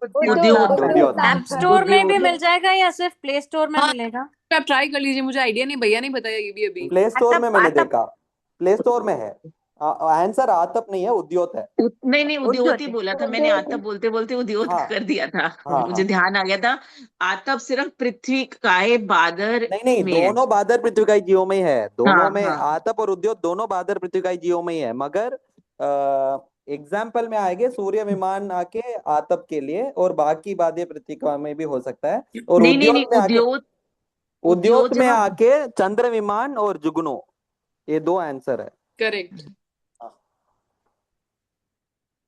उद्योत।
ऐप स्टोर में भी मिल जाएगा या सिर्फ प्ले स्टोर में
हाँ,
मिलेगा?
आप ट्राई कर लीजिए, मुझे आइडिया नहीं, भैया नहीं बताया ये भी अभी।
प्ले स्टोर में मैंने
आतप।
देखा, प्ले स्टोर में है। आंसर आतप नहीं है, उद्योत है।
नहीं नहीं उद्योत ही
उद्योत।
बोला था मैंने, आतप बोलते बोलते उद्योत
हाँ
कर दिया था।
हाँ
मुझे
हाँ।
ध्यान आ गया था। आतप सिर्फ पृथ्वी काय बादर
नहीं नहीं,
में है।
दोनों बादर पृथ्वीकाई जीवों में ही है,
हाँ
दोनों में
हाँ
आतप और उद्योत दोनों बादर पृथ्वीकाई जीवों में ही है, मगर एग्जाम्पल में आएंगे सूर्य विमान आके आतप के लिए, और बाकी बादे पृथ्वी में भी हो सकता है, और
नहीं नहीं नहीं
उद्योत में आके
उद्योत
उद्योत
उद्योत
में
जब आप
आके चंद्र विमान और जुगनू, ये दो आंसर है।
करेक्ट।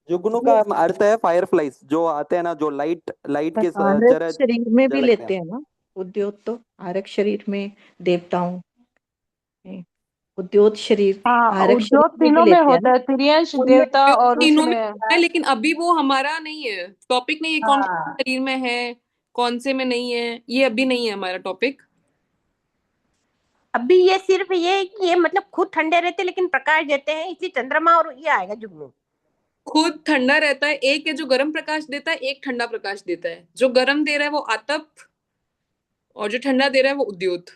जुगनू का अर्थ है फायरफ्लाइज, जो आते हैं ना, जो लाइट लाइट के
आरक
जरा
शरीर में भी
झलकते
लेते
हैं।
हैं ना उद्योत, तो आरक शरीर में देवताओं में, उद्योत शरीर
हाँ,
आरक शरीर
उद्योग
में भी
तीनों में
लेते हैं
होता
ना।
है, त्रियंश
उनमें
देवता
जो
और
तीनों में
उसमें।
है, लेकिन अभी वो हमारा नहीं है, टॉपिक नहीं है कौन कौन
हाँ,
से शरीर में है, कौन से में नहीं है, ये अभी नहीं है हमारा टॉपिक।
अभी ये सिर्फ ये है कि ये मतलब खुद ठंडे रहते लेकिन प्रकाश देते हैं, इसलिए चंद्रमा और ये आएगा जुगनू।
खुद ठंडा रहता है, एक है जो गर्म प्रकाश देता है, एक ठंडा प्रकाश देता है। जो गर्म दे रहा है वो आतप, और जो ठंडा दे रहा है वो उद्योत।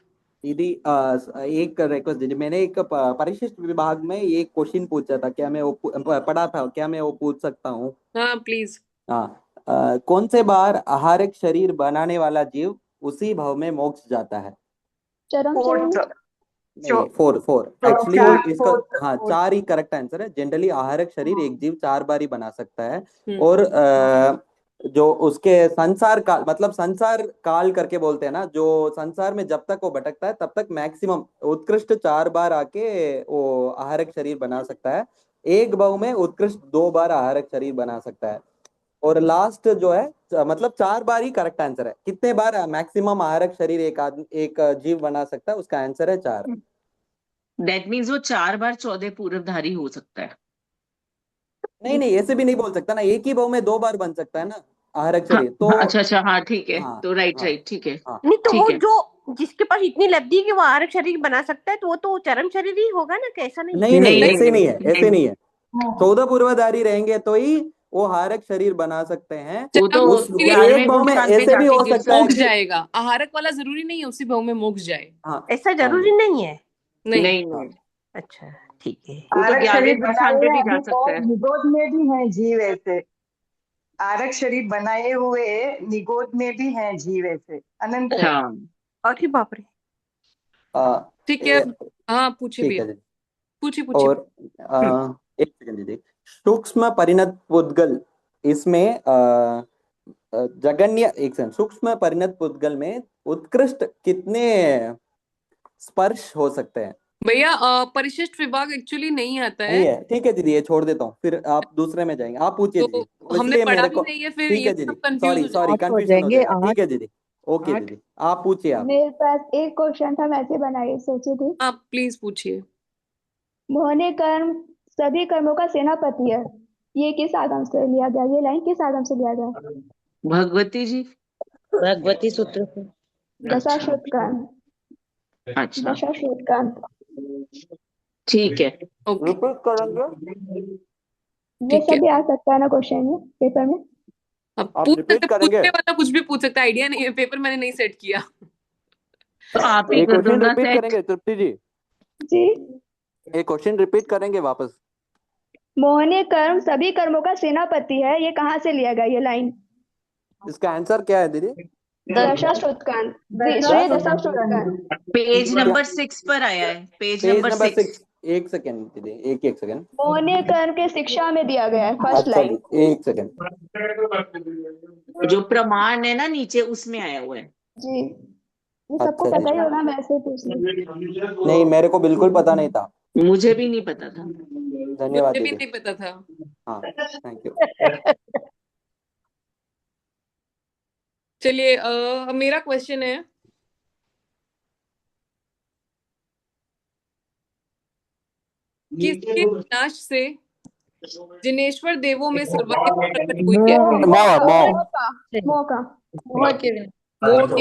दीदी एक रिक्वेस्ट दीदी, मैंने एक परिशिष्ट विभाग में ये क्वेश्चन पूछा था, क्या मैं वो पढ़ा था, क्या मैं वो पूछ सकता हूँ?
हाँ प्लीज।
हाँ। कौन से बार आहारिक शरीर बनाने वाला जीव उसी भाव में मोक्ष जाता है?
चरम चरण में।
नहीं, फोर फोर एक्चुअली
चार,
इसका।
फोर्थ,
हाँ,
फोर्थ।
4 ही करेक्ट आंसर है। जनरली आहारक शरीर एक जीव 4 बार ही बना सकता है।
हम्म।
और जो उसके संसार काल, मतलब संसार काल करके बोलते हैं ना, जो संसार में जब तक वो भटकता है तब तक मैक्सिमम उत्कृष्ट 4 बार आके वो आहारक शरीर बना सकता है। एक भाव में उत्कृष्ट 2 बार आहारक शरीर बना सकता है। और लास्ट जो है मतलब 4 बार ही करेक्ट आंसर है। कितने बार मैक्सिमम आहारक शरीर एक आदमी एक जीव बना सकता है, उसका आंसर है 4।
दैट मीन्स वो 4 बार 14 पूर्वधारी हो सकता है।
नहीं नहीं, ऐसे भी नहीं बोल सकता ना, एक ही भाव में 2 बार बन सकता है ना आहारक
हाँ
शरीर तो।
हाँ, अच्छा अच्छा, हाँ ठीक है,
हाँ
तो राइट
हाँ
राइट, ठीक है
हाँ।
नहीं तो वो
ठीक है।
जो जिसके पास इतनी लब्धि है कि वो आरक शरीर बना सकता है, तो वो तो चरम शरीर ही होगा ना, कैसा नहीं है।
नहीं नहीं,
नहीं
ऐसे नहीं है,
नहीं,
ऐसे नहीं है। 14 पूर्वधारी रहेंगे तो ही वो हारक शरीर बना सकते हैं।
वो तो
चरम
उस
शरीर
11वें
एक भाव
गुण
में
स्थान पे
ऐसे भी
जाके
हो
गिर
सकता है
मोक्ष
सकता है।
कि
जाएगा, आहारक वाला जरूरी नहीं है उसी भाव में मोक्ष जाए।
हाँ
ऐसा
हाँ
जरूरी
जी
नहीं है।
नहीं।
नहीं
हाँ।
नहीं,
अच्छा ठीक है।
वो तो
आरक
11वें
शरीर
गुण स्थान
बनाए
पे
हैं
भी जा
अभी,
सकता
और
है।
निगोद में भी हैं जीव ऐसे। आरक शरीर बनाए हुए निगोद में भी हैं जीव ऐसे, अनंत है।
हाँ,
और ही बाप रे।
ठीक है। हाँ पूछिए
ठीक
भैया,
है जी।
पूछिए पूछिए।
और एक सेकंड दीजिए। सूक्ष्म परिणत पुद्गल, इसमें जगन्य, एक सेकंड, सूक्ष्म परिणत पुद्गल में उत्कृष्ट कितने स्पर्श हो सकते हैं?
भैया परिशिष्ट विभाग एक्चुअली नहीं आता
नहीं
है,
है, ठीक है दीदी, ये छोड़ देता हूँ, फिर आप दूसरे में जाएंगे। आप पूछिए
तो
दीदी,
हमने
इसलिए
पढ़ा
मेरे
भी
को।
नहीं है, फिर
ठीक
ये
है
तो
दीदी,
सब कंफ्यूज
सॉरी
हो
सॉरी,
8 हो
कंफ्यूजन हो
जाएंगे,
जाएगा। ठीक
8।
है दीदी, ओके
8।
दीदी, आप पूछिए आप।
मेरे पास एक क्वेश्चन था, मैं ऐसे बनाई सोची थी।
आप प्लीज पूछिए।
मोहने कर्म सभी कर्मों का सेनापति है, ये किस आगम से लिया गया, ये लाइन किस आगम से लिया गया?
भगवती जी।
भगवती सूत्र से।
अच्छा
दशाश्वतकांड।
अच्छा,
दशाश्वतकांड।
ठीक है।
ओके
रिपीट करेंगे?
ये
ठीक है।
सब भी आ सकता है ना क्वेश्चन में, पेपर में।
अब
आप
पूछ
रिपीट
सकते,
करेंगे?
पूछने वाला कुछ भी पूछ सकता है, आइडिया नहीं है, पेपर मैंने नहीं सेट किया।
तो आप ही
एक
कर दो
क्वेश्चन
ना
रिपीट
सेट।
करेंगे तृप्ति जी?
जी।
एक क्वेश्चन रिपीट करेंगे वापस?
मोहने कर्म सभी कर्मों का सेनापति है, ये कहाँ से लिया गया, ये लाइन?
इसका आंसर क्या है दीदी?
दशाश्वतकांड। दशाश्वतकांड।
पेज
क्या?
नंबर 6 पर आया है, पेज
पेज
नंबर
नंबर
6।
6। एक सेकेंड दीदी, एक सेकेंड।
मोहने कर्म के शिक्षा में दिया गया है, फर्स्ट
अच्छा
लाइन।
जी, एक सेकेंड।
जो प्रमाण है ना नीचे, उसमें आया हुआ है।
जी, ये सबको
अच्छा
पता ही
जी,
होगा, मैं ऐसे ही पूछ रही हूँ।
नहीं मेरे को बिल्कुल पता नहीं था।
मुझे भी नहीं पता था।
धन्यवाद
मुझे भी
दीदी।
नहीं पता था।
हाँ, थैंक यू।
चलिए अब मेरा क्वेश्चन है, किसके विनाश से जिनेश्वर देवों में सर्वज्ञता प्रकट हुई है?
मोह
मोह मोह।
मोह का। मोह का।
मोह के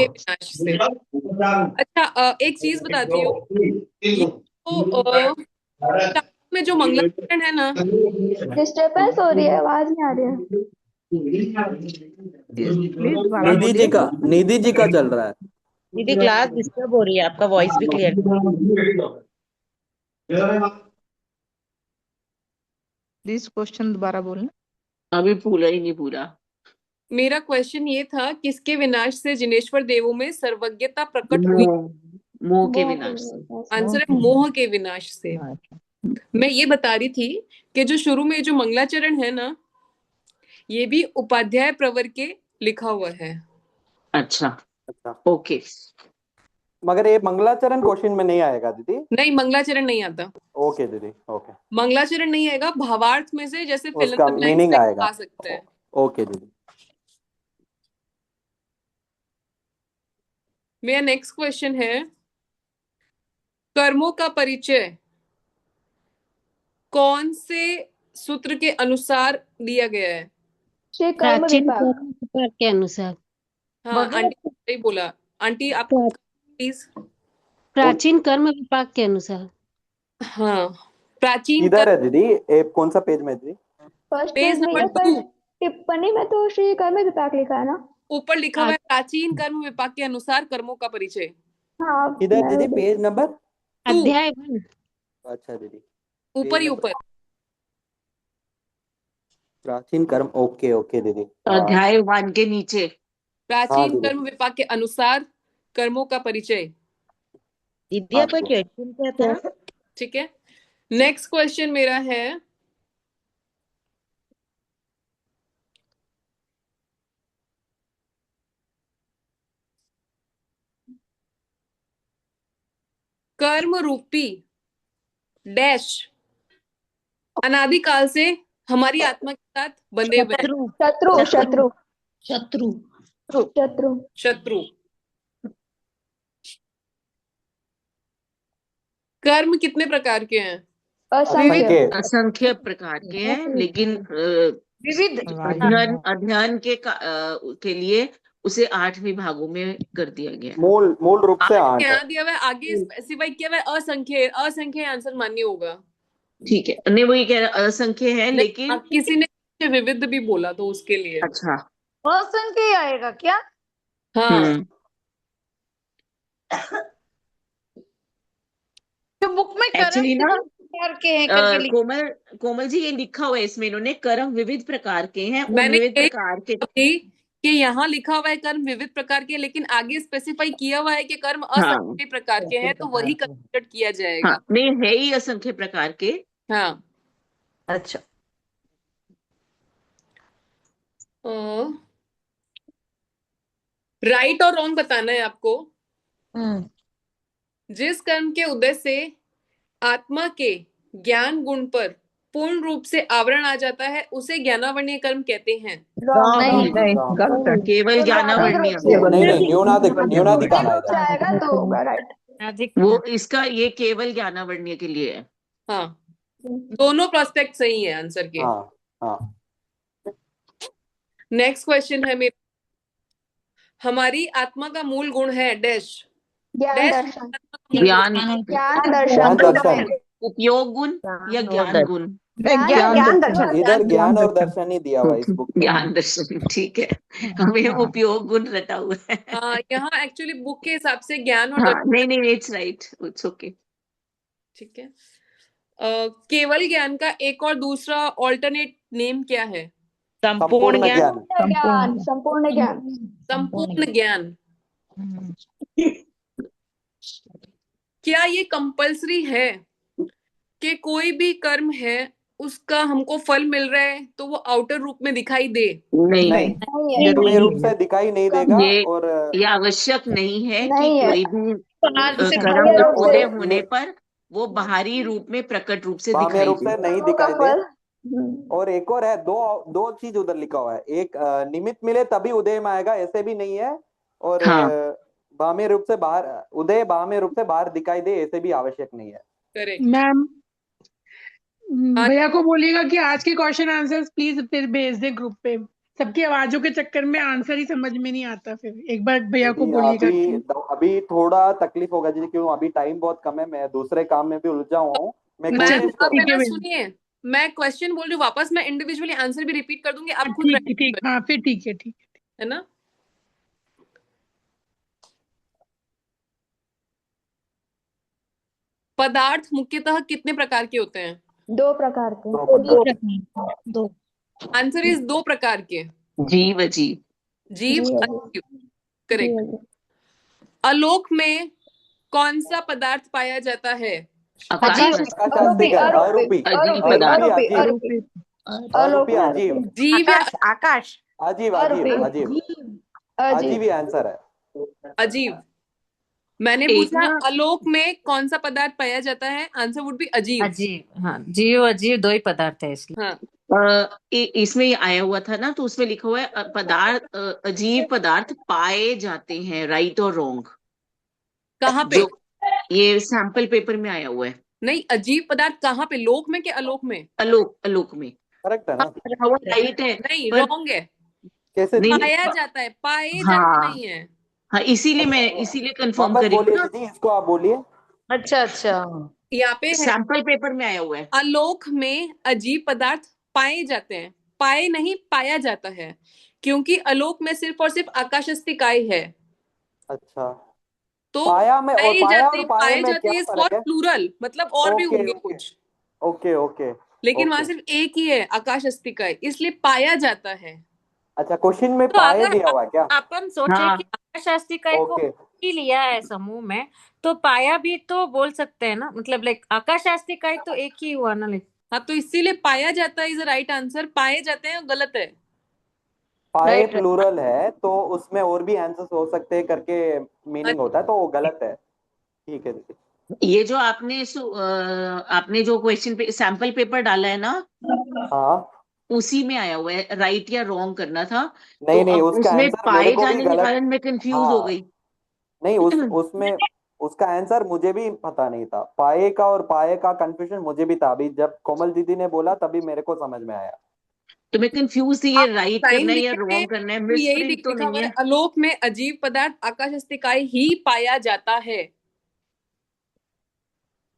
विनाश से। अच्छा एक चीज बताती हूँ, ये तो starting में जो मंगलाचरण है ना,
डिस्टर्बेंस हो रही है, आवाज नहीं आ रही है।
प्लीज दोबारा बोलिए।
निधि जी का चल रहा है।
दीदी क्लास डिस्टर्ब हो रही है, आपका वॉइस भी क्लियर। प्लीज क्वेश्चन दोबारा बोलना।
अभी पूरा ही नहीं पूरा।
मेरा क्वेश्चन ये था, किसके विनाश से जिनेश्वर देवों में सर्वज्ञता प्रकट हुई?
मोह, मोह के
मोह के
विनाश से।
विनाश।
आंसर है मोह के विनाश से। मैं ये बता रही थी कि जो शुरू में जो मंगलाचरण है ना, ये भी उपाध्याय प्रवर के लिखा हुआ है।
अच्छा
अच्छा।
ओके।
मगर ये मंगलाचरण क्वेश्चन में नहीं आएगा दीदी।
नहीं, मंगलाचरण नहीं आता।
ओके दीदी, ओके।
मंगलाचरण नहीं आएगा, भावार्थ में से जैसे फिल इन
उसका
द
मीनिंग
ब्लैंक्स
आएगा।
आ सकते हैं।
ओके दीदी।
मेरा नेक्स्ट क्वेश्चन है, कर्मों का परिचय कौन से सूत्र के अनुसार दिया गया है?
श्री कर्म
प्राचीन
विपाक।
कर्म विपाक के अनुसार।
हाँ आंटी सही बोला। आंटी आप प्लीज।
प्राचीन कर्म विपाक के अनुसार।
हाँ, प्राचीन
इधर है दीदी, कौन सा पेज में दीदी?
फर्स्ट
पेज
पेज में
नंबर
है,
2
पर टिप्पणी में तो श्री कर्म विपाक लिखा है ना।
ऊपर लिखा हुआ है प्राचीन कर्म विपाक के अनुसार कर्मों का परिचय।
हाँ
इधर
मैं
दीदी
भी-
पेज नंबर
2
अध्याय 1।
अच्छा दीदी,
ऊपर ही
पेज
ऊपर।
प्राचीन कर्म। ओके ओके दीदी।
अध्याय 1 के नीचे।
प्राचीन
दीदी।
कर्म विपाक के अनुसार कर्मों का परिचय।
दीदी आपका क्वेश्चन क्या था?
ठीक है, नेक्स्ट क्वेश्चन मेरा है, कर्म रूपी डैश अनादिकाल से हमारी आत्मा के साथ बंधे हुए हैं।
शत्रु शत्रु
शत्रु।
शत्रु
शत्रु। कर्म कितने प्रकार के हैं?
असंख्य।
असंख्य प्रकार के हैं, लेकिन
विविध
अध्ययन के लिए उसे 8 विभागों में कर दिया गया।
मूल रूप से 8 है।
यहाँ दिया हुआ है, आगे स्पेसिफाई किया हुआ है असंख्य। असंख्य आंसर मान्य होगा।
ठीक है, नहीं वही कह रहा, असंख्य है लेकिन
किसी ने विविध भी बोला तो उसके लिए।
अच्छा,
असंख्य ही आएगा क्या?
हाँ
तो बुक में कर्म
एक्चुअली ना
कितने प्रकार के हैं करके लिखा
कोमल जी ये लिखा हुआ है इसमें, इन्होंने कर्म विविध प्रकार के हैं। उन
मैंने
विविध प्रकार के
कि यहाँ लिखा हुआ है कर्म विविध प्रकार के, लेकिन आगे स्पेसिफाई किया हुआ है कि कर्म असंख्य प्रकार के हैं, तो वही कंसिडर किया जाएगा।
हाँ, नहीं है ही असंख्य प्रकार के।
हाँ
अच्छा,
राइट और रॉन्ग बताना है आपको। जिस कर्म के उदय से आत्मा के ज्ञान गुण पर पूर्ण रूप से आवरण आ जाता है उसे ज्ञानावर्णीय कर्म कहते हैं।
नहीं, केवल ज्ञानावर्णीय।
नहीं, न्यूनाधिक आना है इधर।
आएगा तो होगा राइट।
वो इसका ये केवल ज्ञानावर्णीय के लिए है।
हाँ, दोनों प्रोस्पेक्ट सही है आंसर के।
हाँ।
नेक्स्ट क्वेश्चन है मेरा, हमारी आत्मा का मूल गुण है डैश।
ज्ञान दर्शन।
ज्ञान
दर्शन।
उपयोग गुण या ज्ञान गुण?
ज्ञान दर्शन।
इधर ज्ञान और दर्शन ही दिया हुआ है इस बुक में।
ज्ञान दर्शन, ठीक है, हमें उपयोग गुण रटा हुआ है।
हाँ, यहाँ एक्चुअली बुक के हिसाब से ज्ञान और
हाँ,
दर्शन।
नहीं, इट्स राइट, इट्स ओके।
ठीक है, केवल ज्ञान का एक और दूसरा ऑल्टरनेट नेम क्या है?
संपूर्ण ज्ञान।
संपूर्ण ज्ञान।
संपूर्ण ज्ञान। क्या ये कंपल्सरी है कि कोई भी कर्म है उसका हमको फल मिल रहा है तो वो आउटर रूप में दिखाई दे?
नहीं, जरूरी रूप से दिखाई नहीं देगा। और
ये आवश्यक नहीं है कि
नहीं है।
कोई भी कर्म का उदय होने पर वो बाहरी रूप में प्रकट रूप से
बाह्य
दिखाई
रूप
दे।
से नहीं दिखाई दे। और एक और है, दो चीज उधर लिखा हुआ है। एक निमित्त मिले तभी उदय में आएगा, ऐसे भी नहीं है। और बाह्य रूप से बाहर उदय बाह्य रूप से बाहर दिखाई दे, ऐसे भी आवश्यक नहीं है।
करेक्ट।
मैम भैया को बोलिएगा कि आज के क्वेश्चन आंसर्स प्लीज फिर भेज दे ग्रुप पे। सबकी आवाजों के चक्कर में आंसर ही समझ में नहीं आता। फिर एक बार भैया को बोलिएगा।
अभी थोड़ा तकलीफ होगा जी, क्यों अभी टाइम बहुत कम है, मैं दूसरे काम में भी उलझा हूँ। मैं कोशिश करूंगा।
सुनिए, मैं क्वेश्चन बोल रही हूँ वापस, मैं इंडिविजुअली आंसर भी रिपीट कर दूंगी, आप खुद
ठीक। हाँ फिर ठीक
है ना। पदार्थ मुख्यतः कितने प्रकार के होते हैं?
2 प्रकार के।
दो।
आंसर इज 2 प्रकार के।
जीव अजीव।
जीव अजीव, करेक्ट। आलोक में कौन सा पदार्थ पाया जाता है?
आरूपी
जीव या
आकाश।
अजीब आंसर है। अजीब ही आंसर है।
अजीब। मैंने
एक
पूछा
ना
आलोक में कौन सा पदार्थ पाया जाता है, आंसर वुड बी अजीव।
अजीब, हाँ, जीव अजीव दो ही पदार्थ है इसलिए।
हाँ,
इसमें ये आया हुआ था ना, तो उसमें लिखा हुआ है अजीब पदार्थ पाए जाते हैं, राइट और रॉन्ग।
कहाँ पे?
जो ये सैंपल पेपर में आया हुआ है।
नहीं, अजीब पदार्थ कहाँ पे, लोक में कि आलोक में?
आलोक में।
करेक्ट है
हाँ,
ना?
लिखा हुआ राइट है।
नहीं,
पर
रॉन्ग है।
कैसे
नहीं
दीदी?
पाया जाता है, पाए जाते
हाँ
नहीं है।
हाँ, इसीलिए कंफर्म
वापस
करी हूँ
बोलिए
ना।
दीदी, इसको आप बोलिए।
अच्छा अच्छा।
यहाँ पे है
सैंपल पेपर में आया हुआ है।
आलोक में अजीब पदार्थ पाए जाते हैं, पाए नहीं पाया जाता है, क्योंकि आलोक में सिर्फ और सिर्फ आकाशस्तिकाय है।
अच्छा,
तो
पाया में और पाए
पाए
में
जाते
क्या
हैं
फर्क
फॉर
है?
प्लूरल, मतलब और भी
ओके
होंगे
ओके
कुछ,
ओके ओके
लेकिन वहां
ओके।
सिर्फ एक ही है आकाशस्तिकाय, इसलिए पाया जाता है।
अच्छा, क्वेश्चन में
तो
पाए
अगर
दिया हुआ है क्या?
अपन सोचे
हाँ
कि आकाशास्त्री काय को
ओके।
ही लिया है समूह में, तो पाया भी तो बोल सकते हैं ना, मतलब लाइक आकाशास्त्री काय तो एक ही हुआ ना, लाइक।
हाँ, तो इसीलिए पाया जाता है इज राइट आंसर, पाए जाते हैं गलत है।
पाए
राइट राइट।
प्लूरल है तो उसमें और भी आंसर्स हो सकते हैं करके मीनिंग होता है, तो वो गलत है। ठीक है दीदी।
ये जो आपने जो क्वेश्चन पे सैंपल पेपर डाला है ना,
हाँ,
उसी में आया हुआ है राइट या रॉन्ग करना था। तो
नहीं नहीं,
अब
उसका
उसमें
आंसर मेरे
पाए
को भी
जाने के
गलत।
कारण मैं कंफ्यूज हो
हाँ,
गई।
नहीं उसमें उसका आंसर मुझे भी पता नहीं था, पाए का और पाए का कंफ्यूजन मुझे भी था, अभी जब कोमल दीदी ने बोला तभी मेरे को समझ में आया।
तो मैं कंफ्यूज थी, ये
आप
राइट
साइन
करना है या
देखेंगे
रॉन्ग करना है,
तो यही
मिसप्रिंट तो
लिखा हुआ
नहीं
है,
है।
आलोक में अजीब पदार्थ आकाशस्तिकाय ही पाया जाता है।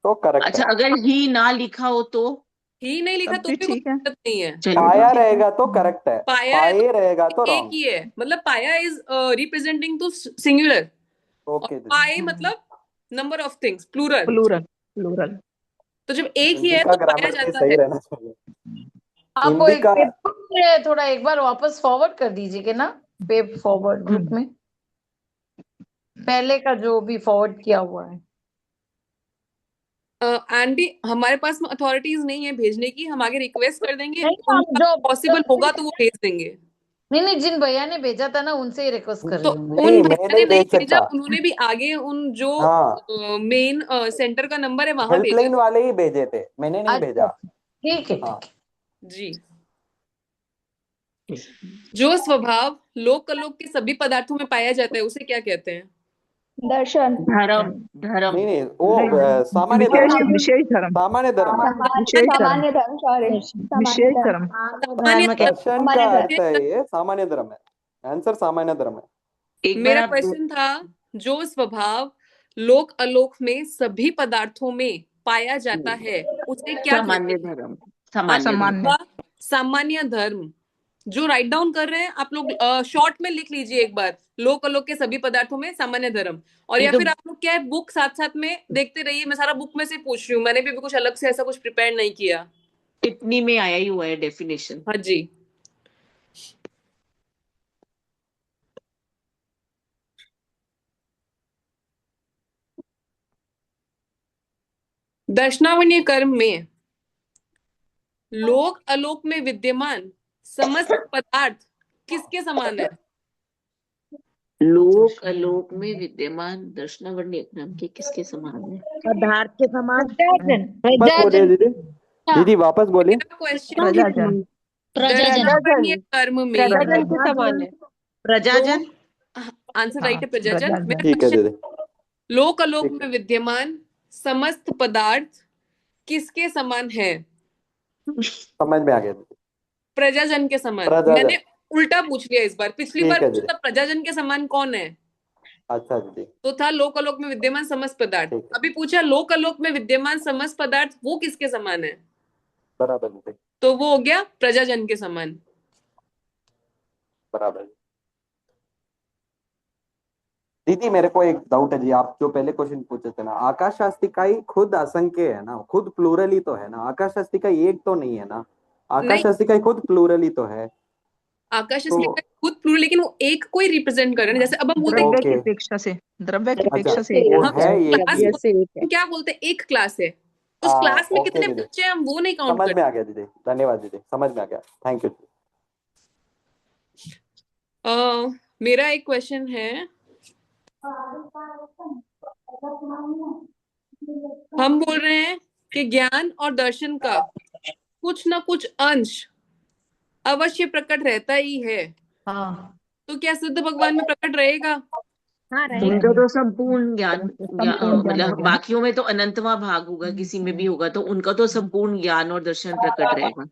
तो करेक्ट
अच्छा,
है।
अगर ही ना लिखा हो तो
ही नहीं लिखा
तब
तो
भी
भी कोई
ठीक है।
दिक्कत नहीं है।
चलो
पाया
ठीक है।
रहेगा तो करेक्ट है,
पाया है तो
पाए रहेगा तो
एक
रॉन्ग।
ही है, मतलब पाया इज रिप्रेजेंटिंग टू सिंगुलर, और
ओके दीदी।
पाए मतलब number of things, plural.
Plural plural.
तो जब एक ही
हिंदी
है
का
तो पाया
ग्रामर भी
जाता
सही
है।
रहना चाहिए।
आप वो
हिंदी
एक
का।
पेपर में थोड़ा एक बार वापस फॉरवर्ड कर दीजिए ना, पेप फॉरवर्ड ग्रुप में, पहले का जो भी फॉरवर्ड किया हुआ है।
आंटी, हमारे पास में अथॉरिटीज नहीं है भेजने की, हम आगे रिक्वेस्ट कर देंगे,
नहीं, हम
उनका
जो
पॉसिबल होगा तो वो भेज देंगे।
नहीं नहीं, जिन भैया ने भेजा था ना उनसे ही रिक्वेस्ट कर
तो
रही हूँ मैं।
उन
नहीं, मैं
भैया ने
नहीं
नहीं
भेज
भेजा,
सकता।
उन्होंने भी आगे उन जो
हाँ,
मेन सेंटर का नंबर है वहां भेजा।
हेल्पलाइन वाले ही भेजे थे, मैंने नहीं
अच्छा
भेजा।
अच्छा, ठीक है
हाँ।
ठीक
जी। जो स्वभाव लोक अलोक के सभी पदार्थों में पाया जाता है उसे क्या कहते हैं?
दर्शन।
धर्म धर्म।
नहीं नहीं, वो
नहीं,
सामान्य धर्म।
विशेष धर्म।
सामान्य धर्म है।
विशेष धर्म।
सामान्य धर्म, सॉरी, सामान्य
विशेष
धर्म।
धर्म।
सामान्य
धर्म के
दर्शन का
सामान्य
अर्थ
धर्म।
है ये सामान्य धर्म है। आंसर सामान्य धर्म है।
एक बार
मेरा
आप
क्वेश्चन था, जो स्वभाव लोक अलोक में सभी पदार्थों में पाया जाता है उसे क्या कहते
सामान्य
हैं?
धर्म। सामान्य धर्म।
सामान्य।
आपका सामान्य धर्म। जो राइट डाउन कर रहे हैं आप लोग शॉर्ट में लिख लीजिए एक बार, लोक अलोक के सभी पदार्थों में सामान्य धर्म, और
ये
या
तो
फिर आप लोग क्या है, बुक साथ साथ में देखते रहिए, मैं सारा बुक में से पूछ रही हूँ, मैंने भी कुछ अलग से ऐसा कुछ प्रिपेयर नहीं किया।
टिप्पणी में आया ही हुआ है डेफिनेशन।
हाँ जी। दर्शनावन्य कर्म में लोक अलोक में विद्यमान समस्त पदार्थ किसके समान है?
लोक आलोक में विद्यमान दर्शनावर्ण नाम के किसके समान है?
पदार्थ के समान।
प्रजाजन।
वापस बोलिए
प्रजाजन।
दीदी। दीदी वापस बोलिए।
मेरा क्वेश्चन है,
प्रजाजन।
प्रजाजन।
दर्शनावन्य कर्म में
प्रजाजन के समान है।
प्रजाजन।
आंसर
हाँ,
राइट है, प्रजाजन।
प्रजाजन।
मेरा
ठीक है
क्वेश्चन,
दीदी।
लोक अलोक
ठीक
में
है।
विद्यमान समस्त पदार्थ किसके समान है?
समझ में आ गया दीदी।
प्रजाजन के समान।
प्रजाजन।
मैंने उल्टा पूछ लिया इस बार, पिछली बार
ठीक है
पूछा
दीदी।
था प्रजाजन के समान कौन है,
अच्छा दीदी।
तो था लोक अलोक में विद्यमान समस्त पदार्थ।
ठीक है,
अभी पूछा लोक अलोक में विद्यमान समस्त पदार्थ वो किसके समान है,
बराबर दीदी।
तो वो हो गया प्रजाजन के समान।
बराबर। दीदी मेरे को एक डाउट है जी, आप जो पहले क्वेश्चन पूछे थे ना, आकाश शास्त्रिकाई खुद असंख्य है ना, खुद प्लूरल ही तो है ना, आकाश शास्त्रिकाई एक तो नहीं है ना, आकाश
नहीं,
शास्त्रिकाई खुद प्लूरल ही तो है।
आकाश
तो
का खुद प्लूरल, लेकिन वो एक को ही रिप्रेजेंट कर रहे हैं, जैसे अब हम बोलते हैं
द्रव्य की
ओके,
अपेक्षा से, द्रव्य की
अच्छा,
अपेक्षा से एक
वो
हम
है।
है एक
क्लास
ही।
बोलते हैं, क्या बोलते हैं, एक क्लास है, उस क्लास में
ओके
कितने
दीदी,
बच्चे हैं हम वो नहीं काउंट
समझ
करते।
में आ गया दीदी, धन्यवाद दीदी, समझ में आ गया, थैंक यू।
मेरा एक क्वेश्चन है, हम बोल रहे हैं कि ज्ञान और दर्शन का कुछ ना कुछ अंश अवश्य प्रकट रहता ही है।
हाँ
तो क्या सिद्ध भगवान में प्रकट रहेगा?
हाँ
उनका
रहेगा।
तो संपूर्ण ज्ञान
संपूर्ण ज्ञान हो
मतलब
गया ना।
बाकियों में तो अनंतवा भाग होगा, किसी में भी होगा, तो उनका तो संपूर्ण ज्ञान और दर्शन प्रकट रहेगा।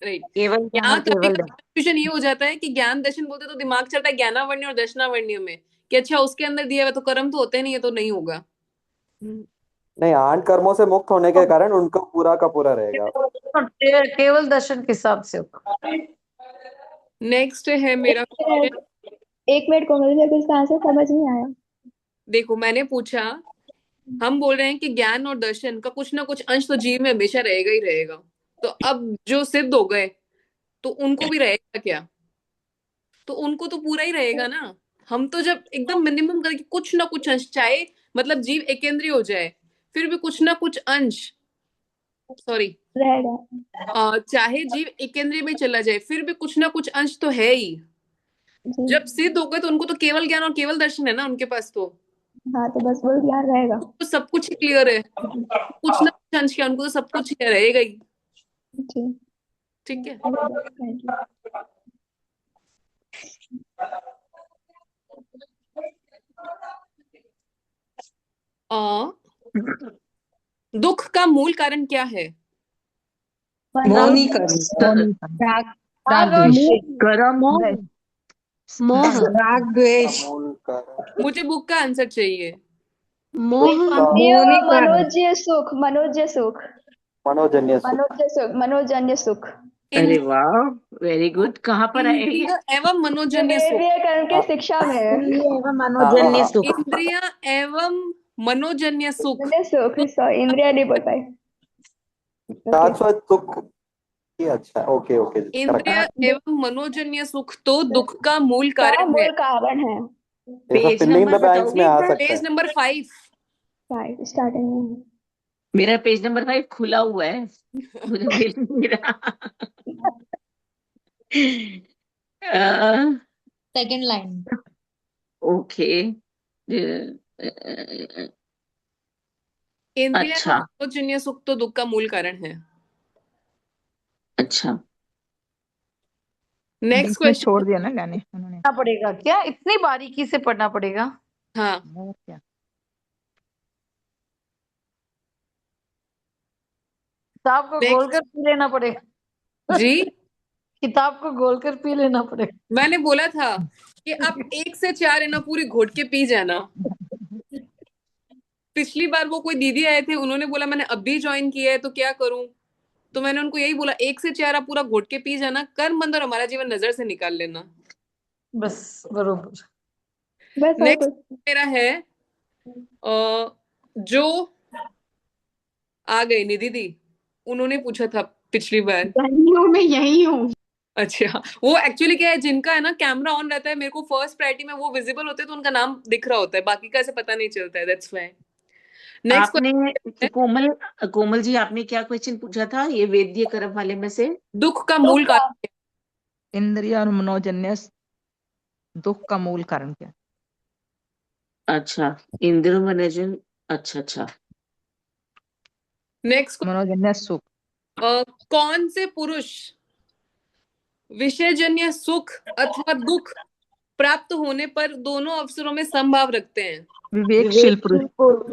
राइट।
केवल ज्ञान और
यहाँ कभी
केवल
कंफ्यूजन ये हो जाता है कि ज्ञान दर्शन बोलते तो दिमाग चलता है ज्ञानावर्ण और दर्शनावर्ण में कि अच्छा उसके अंदर दिया हुआ तो कर्म तो होते नहीं है तो नहीं होगा।
नहीं, 8 कर्मों से मुक्त होने के कारण उनका पूरा का पूरा रहेगा।
केवल दर्शन के हिसाब से होगा।
नेक्स्ट है मेरा क्वेश्चन।
एक मिनट कोमल जी, कुछ आंसर समझ नहीं आया।
देखो मैंने पूछा, हम बोल रहे हैं कि ज्ञान और दर्शन का कुछ ना कुछ अंश तो जीव में हमेशा रहेगा ही रहेगा। तो अब जो सिद्ध हो गए तो उनको भी रहेगा क्या? तो उनको तो पूरा ही रहेगा ना। हम तो जब एकदम मिनिमम करके कुछ ना कुछ अंश, चाहे मतलब जीव एकेंद्रीय हो जाए फिर भी कुछ ना कुछ अंश, सॉरी,
रहेगा।
चाहे जीव एकेंद्रीय में चला जाए फिर भी कुछ ना कुछ अंश तो है ही।
जी।
जब सिद्ध हो गए तो उनको तो केवल ज्ञान और केवल दर्शन है ना उनके पास। तो
हाँ, तो बस वो ध्यान रहेगा।
तो सब कुछ ही क्लियर है, कुछ ना कुछ अंश क्या, उनको तो सब कुछ ही रहेगा ही।
जी।
ठीक है।
Thank you.
दुख का मूल कारण क्या है?
मौनी कर्म,
राग
राग
और
द्वेष,
कर्म
मोह।
राग द्वेष,
मूल कारण
मुझे बुक का आंसर चाहिए।
मोह।
मौनी कर्म,
मनोज्य सुख, मनोज्य सुख,
मनोजन्य सुख।
मनोज्य सुख, मनोजन्य सुख।
अरे वाह, वेरी गुड। कहाँ पर आए ये?
इंद्रिय एवं
ये
मनोजन्य सुख।
वेदीय कर्म के शिक्षा में है।
मनोजन्य सुख।
इंद्रिय एवं मनोजन्य सुख।
मनोजन्य सुख, सॉरी इंद्रिया नहीं बोल पाई।
शाश्वत सुख ही। अच्छा, ओके ओके,
इंद्रिय
करेक्ट।
एवं मनोजन्य सुख तो दुख का मूल
का
कारण है।
मूल कारण है।
ये सब
page
filling the
number
blanks में
बताओगे एक
आ
बार?
सकता है।
Page number 5।
स्टार्टिंग में।
मेरा पेज नंबर 5 खुला हुआ है, मुझे मिल नहीं रहा।
Second line.
ओके।
इंद्रिय एवं
अच्छा
मनोजन्य सुख तो दुख का मूल कारण है।
अच्छा।
नेक्स्ट
बीच में
क्वेश्चन।
छोड़ दिया ना गाने उन्होंने।
पढ़ना पड़ेगा क्या? इतनी बारीकी से पढ़ना पड़ेगा?
हाँ,
वो क्या,
किताब को
नेक्स्ट
गोल कर पी लेना पड़ेगा।
जी।
किताब को गोल कर पी लेना पड़ेगा।
मैंने बोला था कि आप 1 से 4 है ना पूरी घोट के पी जाना। पिछली बार वो कोई दीदी आए थे, उन्होंने बोला मैंने अभी ज्वाइन किया है तो क्या करूं, तो मैंने उनको यही बोला 1 से 4 आप पूरा घोट के पी जाना, कर्म बंद और हमारा जीवन नजर से निकाल लेना।
बस बरोबर।
बस और
नेक्स्ट
कुछ।
मेरा है जो आ गई निधि दी, उन्होंने पूछा था पिछली बार।
मैं यही हूँ।
अच्छा, वो एक्चुअली क्या है, जिनका है ना कैमरा ऑन रहता है, मेरे को फर्स्ट प्रायोरिटी में वो विजिबल होते हैं तो उनका नाम दिख रहा होता है, बाकी का ऐसे पता नहीं चलता है, दैट्स व्हाई। नेक्स्ट
आपने
क्वेश्चन।
कोमल कोमल जी, आपने क्या क्वेश्चन पूछा था ये वेद्य कर्म वाले में से?
दुख का मूल
दुख का
कारण।
इंद्रिय और मनोजन्य दुख का मूल कारण क्या?
अच्छा, इंद्र मनोजन। अच्छा अच्छा।
नेक्स्ट,
मनोजन्य सुख।
कौन से पुरुष विषयजन्य सुख अथवा दुख प्राप्त होने पर दोनों अवसरों में समभाव रखते हैं?
विवेकशील पुरुष,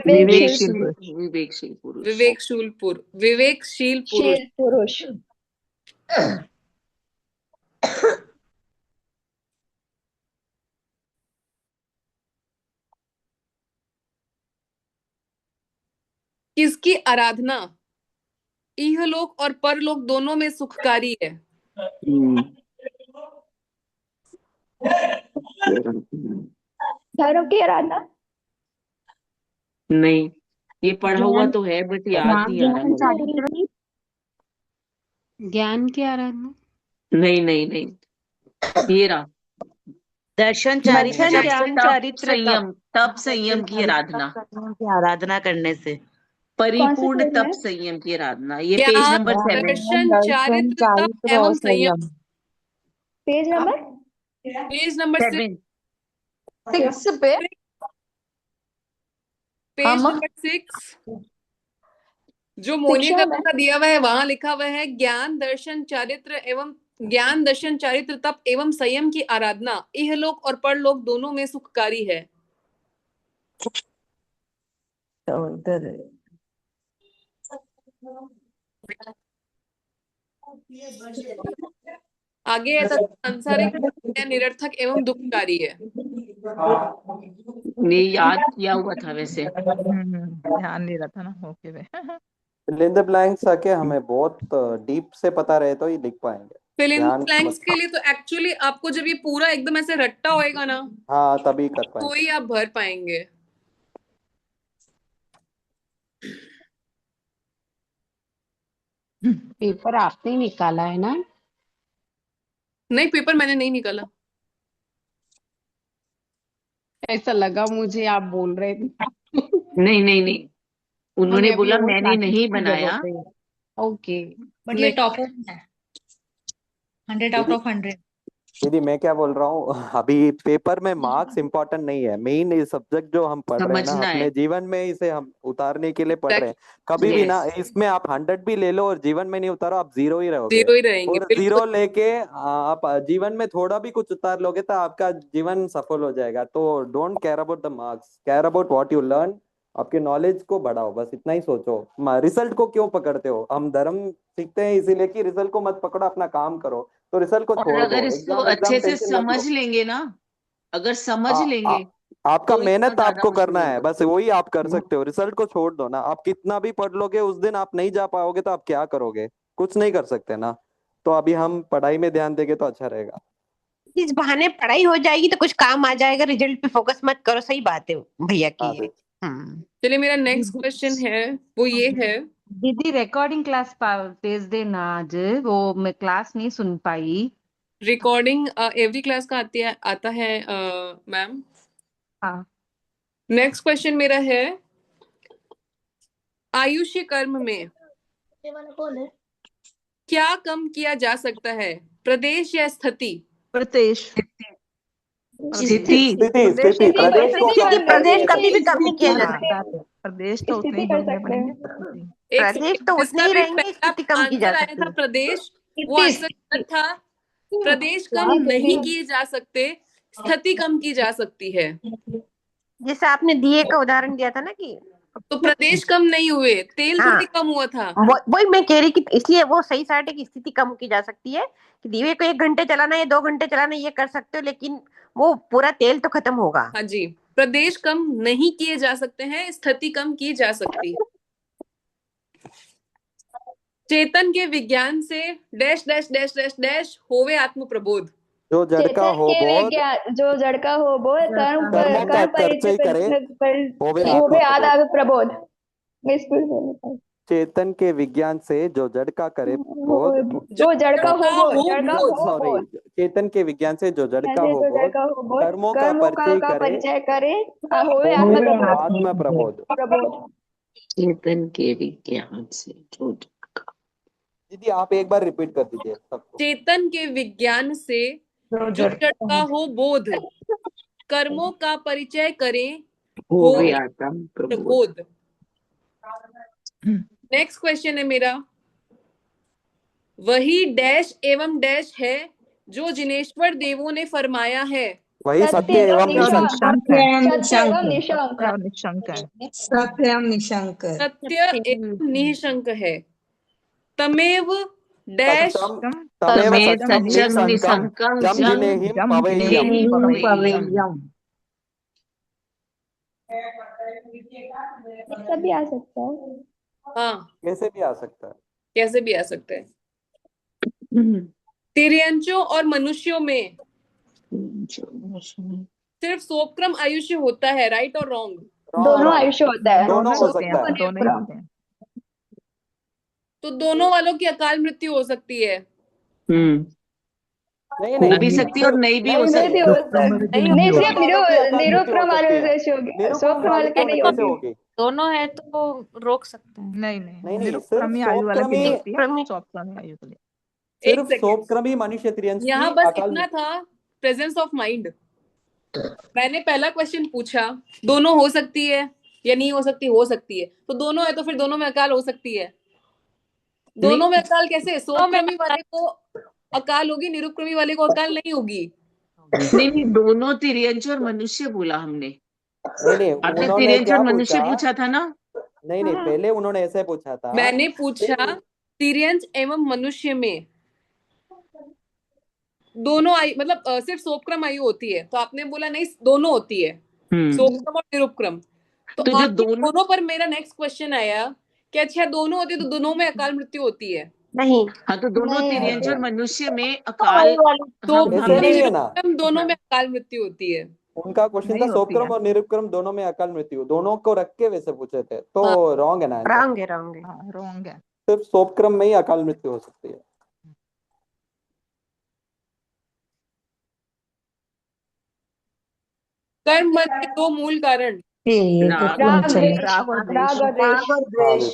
विवेकशील
विवेकशील पुरुष।
विवेकशील पुरुष।
विवेकशील पुरुष।
पुरुष।
किसकी आराधना इहलोक और परलोक दोनों में सुखकारी है?
धर्म की आराधना।
नहीं, ये पढ़ा हुआ
ज्ञान,
तो है बट याद नहीं आ रहा
ज्ञान
मुझे।
चारित्र, ज्ञान की आराधना।
नहीं नहीं नहीं, ये रहा।
दर्शन
दर्शन,
चारित्र,
ज्ञान,
तप
चारित्र,
संयम, तप संयम की आराधना,
की आराधना करने से।
कौन से
परिपूर्ण
पेज
तप
में?
संयम की आराधना। ये पेज
ज्ञान,
नंबर 7।
दर्शन, चारित्र, तप एवं संयम।
Page number
page number 6।
7।
6 पे
पेज नंबर 6 जो मोनिया
शिक्षा में
का दिया हुआ है वहां लिखा हुआ है ज्ञान दर्शन चारित्र तप एवं संयम की आराधना इहलोक और परलोक दोनों में सुखकारी है।
तो इधर
आगे है तथा सांसारिक निरर्थक एवं दुखकारी है।
ये याद किया हुआ था वैसे।
ध्यान नहीं रहा था ना। Okay we
fill in the blanks आके हमें बहुत डीप से पता रहे तो ही लिख पाएंगे।
फिल इन
ध्यान
ब्लैंक्स के लिए तो एक्चुअली आपको जब ये पूरा एकदम ऐसे रट्टा होएगा ना
हाँ तभी कर
तो
पाएंगे।
ही आप भर पाएंगे।
पेपर आपने ही निकाला है ना?
नहीं पेपर मैंने नहीं निकाला।
ऐसा लगा मुझे आप बोल रहे थे।
नहीं नहीं नहीं, उन्होंने
हमें अभी
बोला
और
मैंने
क्लासेस
नहीं
की
बनाया।
जरूरत है। ओके
बट ये टॉपर है 100 आउट
दीदी
ऑफ 100।
दीदी मैं क्या बोल रहा हूँ अभी पेपर में मार्क्स इम्पोर्टेंट नहीं है। मेन ये सब्जेक्ट जो हम पढ़ रहे हैं ना
समझना है।
अपने जीवन में इसे हम उतारने के लिए पढ़ रहे हैं। कभी भी ना
यस,
इसमें आप 100 भी ले लो और जीवन में नहीं उतारो आप 0 ही रहोगे।
जीरो ही रहेंगे
और
बिल्कुल।
0 लेके आप जीवन में थोड़ा भी कुछ उतार लोगे तो आपका जीवन सफल हो जाएगा। तो don't care about the marks, care about what you learn. आपके नॉलेज को बढ़ाओ, बस इतना ही सोचो। रिजल्ट को क्यों पकड़ते हो? हम धर्म सीखते हैं इसीलिए कि रिजल्ट को मत पकड़ो, अपना काम करो। तो रिजल्ट को
और
छोड़
अगर
दो,
इसको
एग्जाम एग्जाम
अच्छे से
टेंशन मत
समझ
लो।
लेंगे ना, अगर समझ
आ, आ,
लेंगे
आपका
तो इसको
मेहनत
ज्यादा
आपको
मजा
करना है,
लेंगे।
बस वही आप कर सकते हो। रिजल्ट को छोड़ दो ना। आप कितना भी पढ़ लोगे उस दिन आप नहीं जा पाओगे तो आप क्या करोगे? कुछ नहीं कर सकते ना। तो अभी हम पढ़ाई में ध्यान देंगे तो अच्छा रहेगा।
इस बहाने पढ़ाई हो जाएगी तो कुछ काम आ जाएगा। रिजल्ट पे फोकस मत करो। सही बात है भैया की
हाँ
ये।
दीदी।
चलिए मेरा नेक्स्ट
दीदी
क्वेश्चन है वो ये है।
दीदी रिकॉर्डिंग क्लास भेज देना आज, वो मैं क्लास नहीं सुन पाई।
रिकॉर्डिंग एवरी क्लास का आता है मैम।
हाँ
नेक्स्ट क्वेश्चन मेरा है आयुष्य कर्म में क्या कम किया जा सकता है, प्रदेश या स्थिति?
प्रदेश
स्थिति
स्थिति स्थिति प्रदेश को
स्थिति
कम
कर
कर
प्रदेश
सकते
दिया
कभी भी
जाए।
कम नहीं किया जा
हाँ
सकता।
प्रदेश तो उतने
स्थिति
ही
कर
ढूंढने
सकते
पड़ेंगे।
हैं।
स्थिति
एक
प्रदेश
सेकंड,
तो उतने
जिसका
ही
भी
रहेंगे,
पहला
स्थिति कम की जा
आंसर आया
सकती
था
है।
प्रदेश वो आंसर गलत था। प्रदेश कम नहीं किए जा सकते, स्थिति कम की जा सकती है।
जैसे आपने दिए का उदाहरण दिया था ना कि
तो प्रदेश कम नहीं हुए, तेल
हाँ
थोड़ी कम हुआ था।
वही मैं कह रही कि इसलिए वो सही साइड है कि स्थिति कम की जा सकती है कि दिए को 1 घंटे चलाना है 2 घंटे चलाना है ये कर सकते हो, लेकिन वो पूरा तेल तो खत्म होगा।
हाँ जी, प्रदेश कम नहीं किए जा सकते हैं, स्थिति कम की जा सकती है। चेतन के विज्ञान से dash dash dash dash dash होवे आत्म प्रबोध।
जो जड़का
चेतन
हो
के
बोध
विज्ञान जो जड़का हो बोध कर्म
कर्मों का
कर्म
परिचय करे होवे
होवे
आत्म
आदा
प्रबोध।
प्रबोध। मैं स्कूल में
चेतन के विज्ञान से जो जड़का करे बोध।
जो जड़का हो
जड़का हो
जड़का
बोध।
हो
सॉरी,
बोध
चेतन के विज्ञान से जो जड़का
ऐसे
हो
जो
बोध
जड़का हो बोध
कर्मों का
कर्मों
परिचय करे
परिचय करे होवे
होवे
आत्म प्रबोध
आत्म प्रबोध।
प्रबोध।
चेतन के विज्ञान से जो
दीदी आप एक बार रिपीट कर दीजिए सबको।
चेतन के विज्ञान से जो जड़का हो बोध कर्मों का परिचय करें
होवे
हो
आत्म प्रबोध।
प्रबोध। नेक्स्ट क्वेश्चन है मेरा, वही डैश एवं डैश है जो जिनेश्वर देवों ने फरमाया है।
वही सत्य एवं निशंक।
सत्य एवं निशंक।
निशंक है।
सत्य एवं निशंक।
सत्य एवं निशंक है। तमेव डैश
तमेव
तमेव
सत्यम
सत्यम
निशंकम
निशंकम
जम
जम
जिनेहिम पवेय्यम।
पवेय्यम।
ऐसा भी आ सकता है।
हाँ
कैसे भी आ सकता है।
कैसे भी आ सकता है। तिर्यंचों और मनुष्यों में सिर्फ सोपक्रम आयुष्य होता है, राइट और रॉन्ग?
दोनों आयुष्य होता है।
दोनों हो सकता है।
दोनों ही होते हैं।
तो दोनों वालों की अकाल मृत्यु हो सकती है।
नहीं
हो
नहीं
भी सकती है और नहीं भी हो
नहीं भी
सकती।
हो सकता नहीं सिर्फ निरुक्रम वाले से होगी सोपक्रम वाले के नहीं
कैसे
होगी।
होगी?
दोनों है तो रोक सकते हैं।
नहीं
नहीं
निरुक्क्रमी आयु वाला के लिए होती है, सोपक्रमी आयु के लिए।
एक
सिर्फ
सेकंड,
सोपक्रमी मनुष्य त्रियंश की
यहाँ बस
अकाल
इतना था प्रेजेंस ऑफ माइंड। मैंने पहला क्वेश्चन पूछा दोनों हो सकती है, या नहीं हो सकती? हो सकती है। तो दोनों है तो फिर दोनों में अकाल हो सकती है। दोनों में अकाल कैसे? सोपक्रमी वाले को अकाल होगी, निरुपक्रमी वाले को अकाल नहीं होगी।
नहीं नहीं, दोनों तिर्यंच और मनुष्य बोला हमने।
नहीं
आपने
उन्होंने
तिर्यंच
क्या
और मनुष्य
पूछा?
पूछा था ना?
नहीं पहले उन्होंने ऐसे पूछा था।
मैंने पूछा तिर्यंच एवं मनुष्य में दोनों आयु, मतलब सिर्फ सोपक्रम आयु होती है, तो आपने बोला नहीं दोनों होती है, सोपक्रम और निरुपक्रम। तो
जो
आपके दोनों पर मेरा नेक्स्ट क्वेश्चन आया कि अच्छा दोनों होती है तो दोनों में अकाल मृत्यु होती है।
नहीं।
हाँ, तो दोनों
नहीं
तिर्यंच
होती।
और मनुष्य में अकाल,
तो
ऐसे नहीं है ना,
निरुपक्रम दोनों में अकाल मृत्यु होती है।
उनका क्वेश्चन था सोपक्रम और निरुपक्रम दोनों में अकाल मृत्यु, दोनों को रख के वैसे पूछे थे, तो रॉन्ग है ना आंसर।
रॉन्ग है, रॉन्ग है।
रॉन्ग है।
सिर्फ सोपक्रम में ही अकाल मृत्यु हो सकती है।
कर्म बंध के दो मूल कारण।
ये तो
राग
चले।
राग और द्वेष।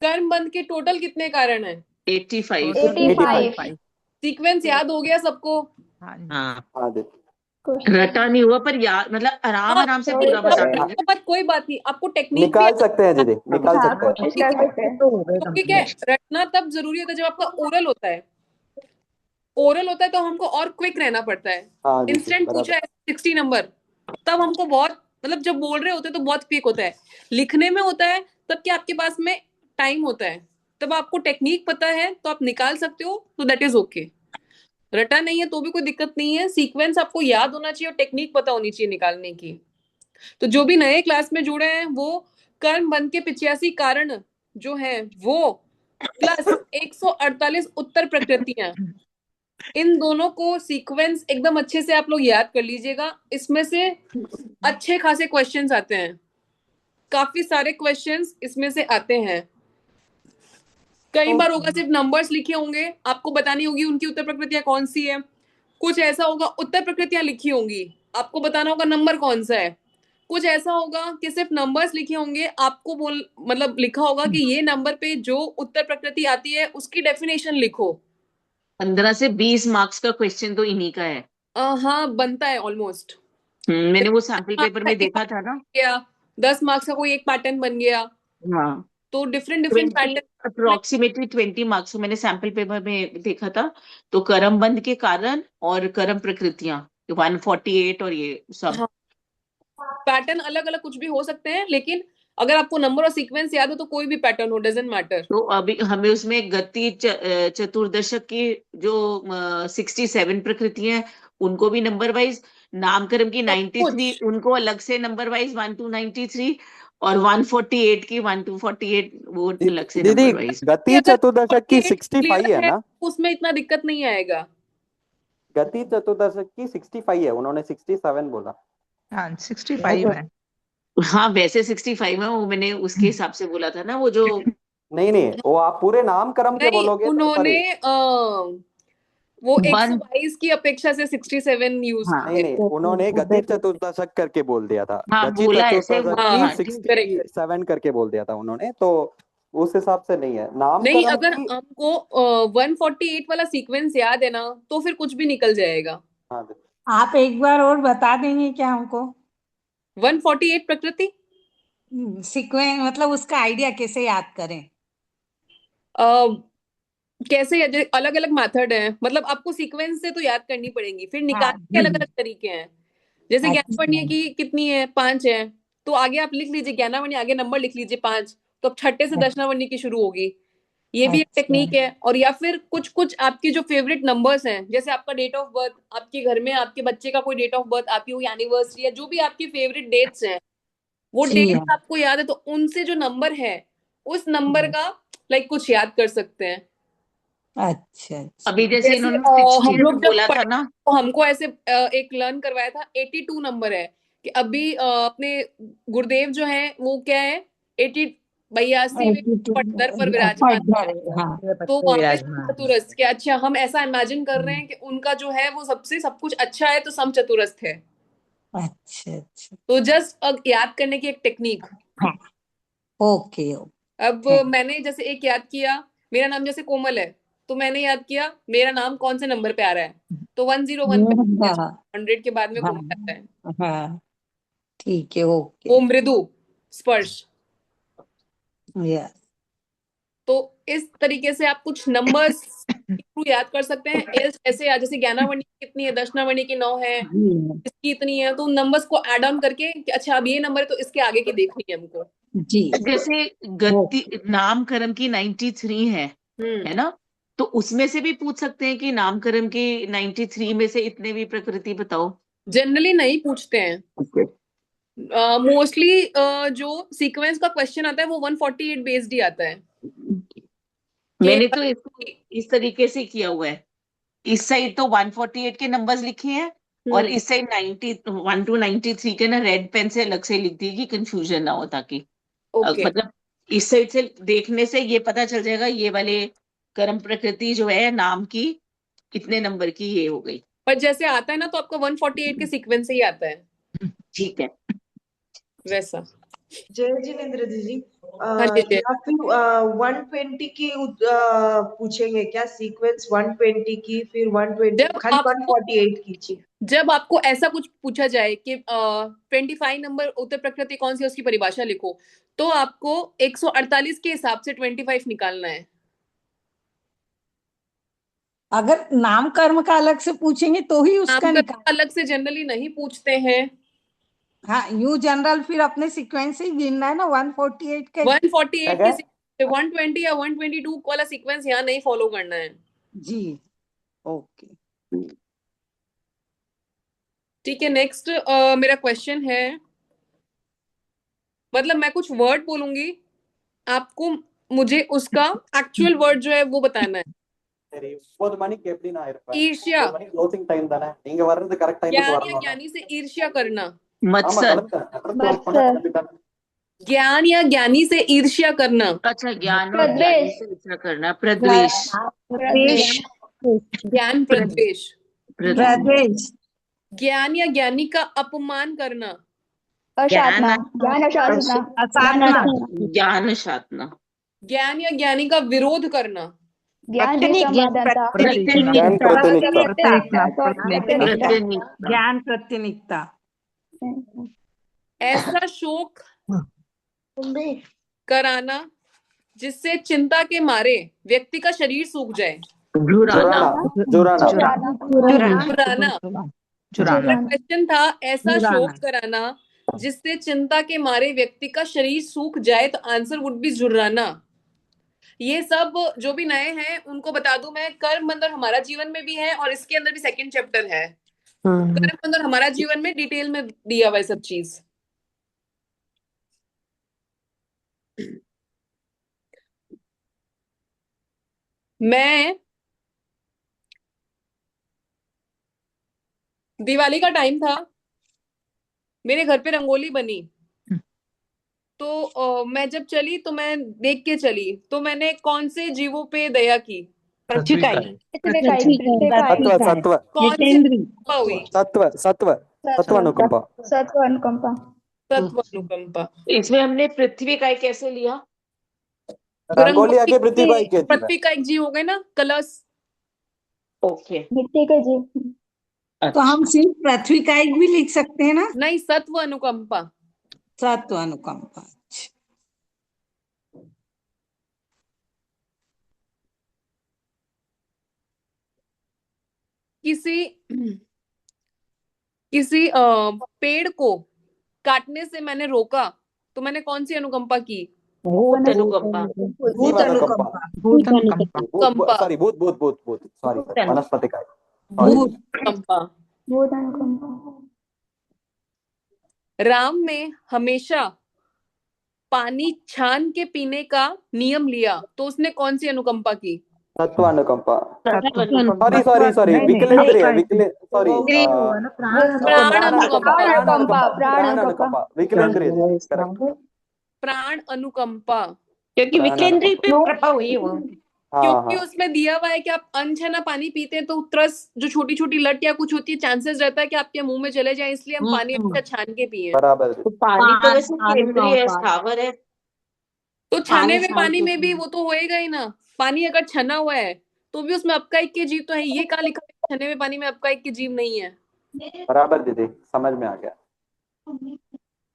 कर्म बंध के टोटल कितने कारण है?
85।
85।
सीक्वेंस याद हो गया सबको?
हाँ, रटा नहीं हुआ पर याद, मतलब आराम से पूरा बता देंगे।
कोई बात नहीं, आपको टेक्निक
निकाल सकते हैं दीदी, निकाल
हाँ,
सकते हैं।
कोशिश कर सकते हैं।
क्योंकि क्या रटना तब जरूरी होता है जब आपका ओरल होता है। ओरल होता है तो हमको और क्विक रहना पड़ता है।
हाँ दीदी,
इंस्टेंट पूछा
बराबर।
है 60 नंबर, तब हमको बहुत, मतलब जब बोल रहे होते हैं तो बहुत क्विक होता है। लिखने में होता है तब क्या आपके पास में टाइम होता है, तब आपको टेक्निक पता है तो आप निकाल सकते हो, तो दैट इज ओके। रटा नहीं है तो भी कोई दिक्कत नहीं है, सीक्वेंस आपको याद होना चाहिए और टेक्निक पता होनी चाहिए निकालने की। तो जो भी नए क्लास में जुड़े हैं वो कर्म बंध के 85 कारण जो है वो प्लस 148 उत्तर प्रकृतियां, इन दोनों को सीक्वेंस एकदम अच्छे से आप लोग याद कर लीजिएगा। इसमें से अच्छे खासे क्वेश्चंस आते हैं, काफी सारे क्वेश्चंस इसमें से आते हैं। कई बार होगा सिर्फ नंबर्स लिखे होंगे, आपको बतानी होगी उनकी उत्तर प्रकृतियां कौन सी है। कुछ ऐसा होगा उत्तर प्रकृतियां लिखी होंगी, आपको बताना होगा नंबर कौन सा है। कुछ ऐसा होगा कि सिर्फ नंबर्स लिखे होंगे, आपको मतलब लिखा होगा कि ये नंबर पे जो उत्तर प्रकृति आती है उसकी डेफिनेशन लिखो।
15 से 20 मार्क्स का क्वेश्चन तो इन्हीं का है।
हाँ, बनता है ऑलमोस्ट।
मैंने वो सैंपल पेपर में देखा था ना।
10 मार्क्स का कोई एक पैटर्न बन गया,
हाँ,
तो डिफरेंट पैटर्न
अप्रोक्सीमेटली 20 मार्क्स मैंने सैंपल पेपर में देखा था। तो कर्म बंध के कारण और कर्म प्रकृतियां 148 और ये सब
पैटर्न अलग अलग कुछ भी हो सकते हैं, लेकिन अगर आपको नंबर और सीक्वेंस याद हो तो कोई भी पैटर्न हो, डजंट मैटर।
तो अभी हमें उसमें गति चतुर्दशक की जो 67 प्रकृतियां हैं उनको भी नंबर वाइज, नामकरण की 93 उनको अलग से नंबर वाइज 1 to 93, और 148 की 1 to 48 वो अलग से
दीदी
नंबर वाइज।
गति चतुर्दशक की 65 है ना?
उसमें इतना दिक्कत नहीं आएगा।
गति चतुर्दशक की 65 है, उन्होंने 67 बोला।
हाँ 65 है।
हाँ वैसे 65 है, वो मैंने उसके हिसाब से बोला था ना, वो जो
नहीं वो आप पूरे नाम क्रम के बोलोगे तो
उन्होंने वो
बंद
122 की अपेक्षा से 67 यूज
नहीं उन्होंने गति चतुर्दशक करके बोल दिया था।
हाँ,
गति
बोला ऐसे,
चतुर्दशक की 67 करके बोल दिया था उन्होंने, तो उस हिसाब से नहीं है नाम
नहीं।
क्रम
अगर
की।
हमको 148 वाला सीक्वेंस याद है ना तो फिर कुछ भी निकल जाएगा।
हाँ
आप एक बार और बता देंगे क्या हमको?
148 प्रकृति
सीक्वेंस मतलब उसका आइडिया कैसे याद करें?
कैसे अलग अलग मेथड है, मतलब आपको सीक्वेंस से तो याद करनी पड़ेगी, फिर निकालने के अलग अलग तरीके हैं। जैसे ज्ञानावर्णीय की कितनी है? 5 है, तो आगे आप लिख लीजिए ज्ञानावर्णीय, आगे नंबर लिख लीजिए 5, तो अब छठे से दशनावर्णीय की शुरू होगी। ये भी एक टेक्निक है। और या फिर कुछ कुछ आपकी जो फेवरेट नंबर्स हैं, जैसे आपका डेट ऑफ बर्थ, आपके घर में आपके बच्चे का कोई डेट ऑफ बर्थ, आपकी कोई एनिवर्सरी है, जो भी आपकी फेवरेट डेट्स हैं, वो डेट्स आपको याद है तो उनसे जो नंबर है उस नंबर का कुछ याद कर सकते हैं।
अच्छा।
अभी जैसे इन्होंने
हम लोग
बोला था ना,
तो हमको ऐसे एक लर्न करवाया था 82 नंबर है कि अभी अपने गुरुदेव जो है वो क्या है 82 दर पर विराजमान है। तो वहाँ पे चतुरस्थ के, अच्छा हम ऐसा इमेजिन कर रहे हैं कि उनका जो है वो सबसे सब कुछ अच्छा है तो सम चतुरस्थ है।
अच्छा।
तो जस्ट याद करने की एक टेक्निक।
ओके।
अब मैंने जैसे एक याद किया, मेरा नाम जैसे कोमल है, तो मैंने याद किया मेरा नाम कौन से नंबर पे आ रहा है, तो 101 पे 100 के बाद में कोमल आता है।
हाँ ठीक है। ओके।
वो मृदु, स्पर्श।
Yes.
तो इस तरीके से आप कुछ नंबर्स थ्रू याद कर सकते हैं। ऐसे जैसे ज्ञानावणी कितनी है, दशनावणी की 9 है, इसकी इतनी है, तो नंबर्स को ऐड ऑन करके कि अच्छा अब ये नंबर है तो इसके आगे की देखनी है हमको।
जी
जैसे गति नामकरण की 93 है ना, तो उसमें से भी पूछ सकते हैं कि नामकरण की 93 में से इतने भी प्रकृति बताओ।
जनरली नहीं पूछते हैं, मोस्टली जो सीक्वेंस का क्वेश्चन आता है वो 148 बेस्ड ही आता है।
मैंने तो इसको इस तरीके से किया हुआ है, इस साइड तो 148 के नंबर्स लिखे हैं और इस साइड 1 to 93 के ना रेड पेन से अलग से लिख दी कि कंफ्यूजन ना हो, ताकि मतलब इस साइड से देखने से ये पता चल जाएगा ये वाले कर्म प्रकृति जो है नाम की कितने नंबर की ये हो गई।
पर जैसे आता है ना तो आपका 148 के सीक्वेंस से ही आता है।
ठीक है,
वैसा।
जय जिनेन्द्र दीदी,
हाँ जी, जय।
या फिर 120 की पूछेंगे क्या? सीक्वेंस 120 की, फिर 120 खाली 148 की।
जब आपको ऐसा कुछ पूछा जाए कि 25 नंबर उत्तर प्रकृति कौन सी है उसकी परिभाषा लिखो, तो आपको 148 के हिसाब से 25 निकालना है।
अगर नाम कर्म का अलग से पूछेंगे तो ही उसका निकाल,
अलग से जनरली नहीं पूछते हैं।
हाँ यू जनरल फिर अपने सीक्वेंस से ही गिनना है ना 148 के
148 के 120 या 122 वाला सीक्वेंस यहाँ नहीं फॉलो करना है
जी। ओके
ठीक है। नेक्स्ट मेरा क्वेश्चन है, मतलब मैं कुछ वर्ड बोलूंगी, आपको मुझे उसका एक्चुअल वर्ड जो है वो बताना है। ईर्ष्या, ज्ञान या ज्ञानी से ईर्ष्या करना।
मत्सर,
ज्ञान या ज्ञानी से ईर्ष्या करना।
अच्छा, ज्ञान और ज्ञानी से ईर्ष्या करना। प्रद्वेष,
ज्ञान प्रद्वेष।
प्रदेश,
ज्ञान या ज्ञानी का अपमान करना।
अशातना, ज्ञान अशातना,
ज्ञान शातना।
ज्ञान या ज्ञानी का विरोध करना।
ज्ञान
ज्ञान प्रतिनिधिता।
ऐसा शोक कराना जिससे चिंता के मारे व्यक्ति का शरीर सूख जाए। क्वेश्चन था ऐसा शोक कराना जिससे चिंता के मारे व्यक्ति का शरीर सूख जाए, तो आंसर वुड बी झुर्राना। ये सब जो भी नए हैं उनको बता दूं मैं, कर्म बंधन हमारा जीवन में भी है और इसके अंदर भी सेकंड चैप्टर है। कर्म बंधन हमारा जीवन में डिटेल में दिया हुआ है सब चीज। मैं दिवाली का टाइम था, मेरे घर पे रंगोली बनी, तो मैं जब चली तो मैं देख के चली, तो मैंने कौन से जीवों पे दया की? सत्वानुकंपा।
इसमें हमने पृथ्वी का कैसे लिया?
रंगोली आगे
पृथ्वी का एक जीव हो गए ना, कलश।
ओके,
मिट्टी का जीव।
तो हम सिर्फ पृथ्वी का एक भी लिख सकते हैं ना?
नहीं, सत्व अनुकंपा।
सत्व अनुकंपा।
किसी पेड़ को काटने से मैंने रोका, तो मैंने कौन सी अनुकंपा की?
भूत अनुकंपा।
भूत अनुकंपा, सॉरी भूत वनस्पति का
भूत अनुकंपा। राम ने हमेशा पानी छान के पीने का नियम लिया, तो उसने कौन सी अनुकंपा की?
तत्वानुकंपा। सॉरी
प्राण अनुकंपा।
क्योंकि विकेंद्री पे प्रभाव हुई वो,
क्योंकि उसमें दिया हुआ है कि आप अनछना पानी पीते हैं तो तरस जो छोटी छोटी लट या कुछ होती है, चांसेस रहता है कि आपके मुंह में चले जाए, इसलिए हम पानी अच्छा छान के पिए।
बराबर।
तो पानी तो वैसे केंद्रीय है, स्थावर है,
तो छाने हुए पानी में भी वो तो होएगा ही ना। पानी अगर छना हुआ है तो भी उसमें अपकाइक के जीव तो है। ये कहाँ लिखा है छने हुए पानी में अपकाइक के जीव नहीं है?
बराबर दीदी, समझ में आ गया।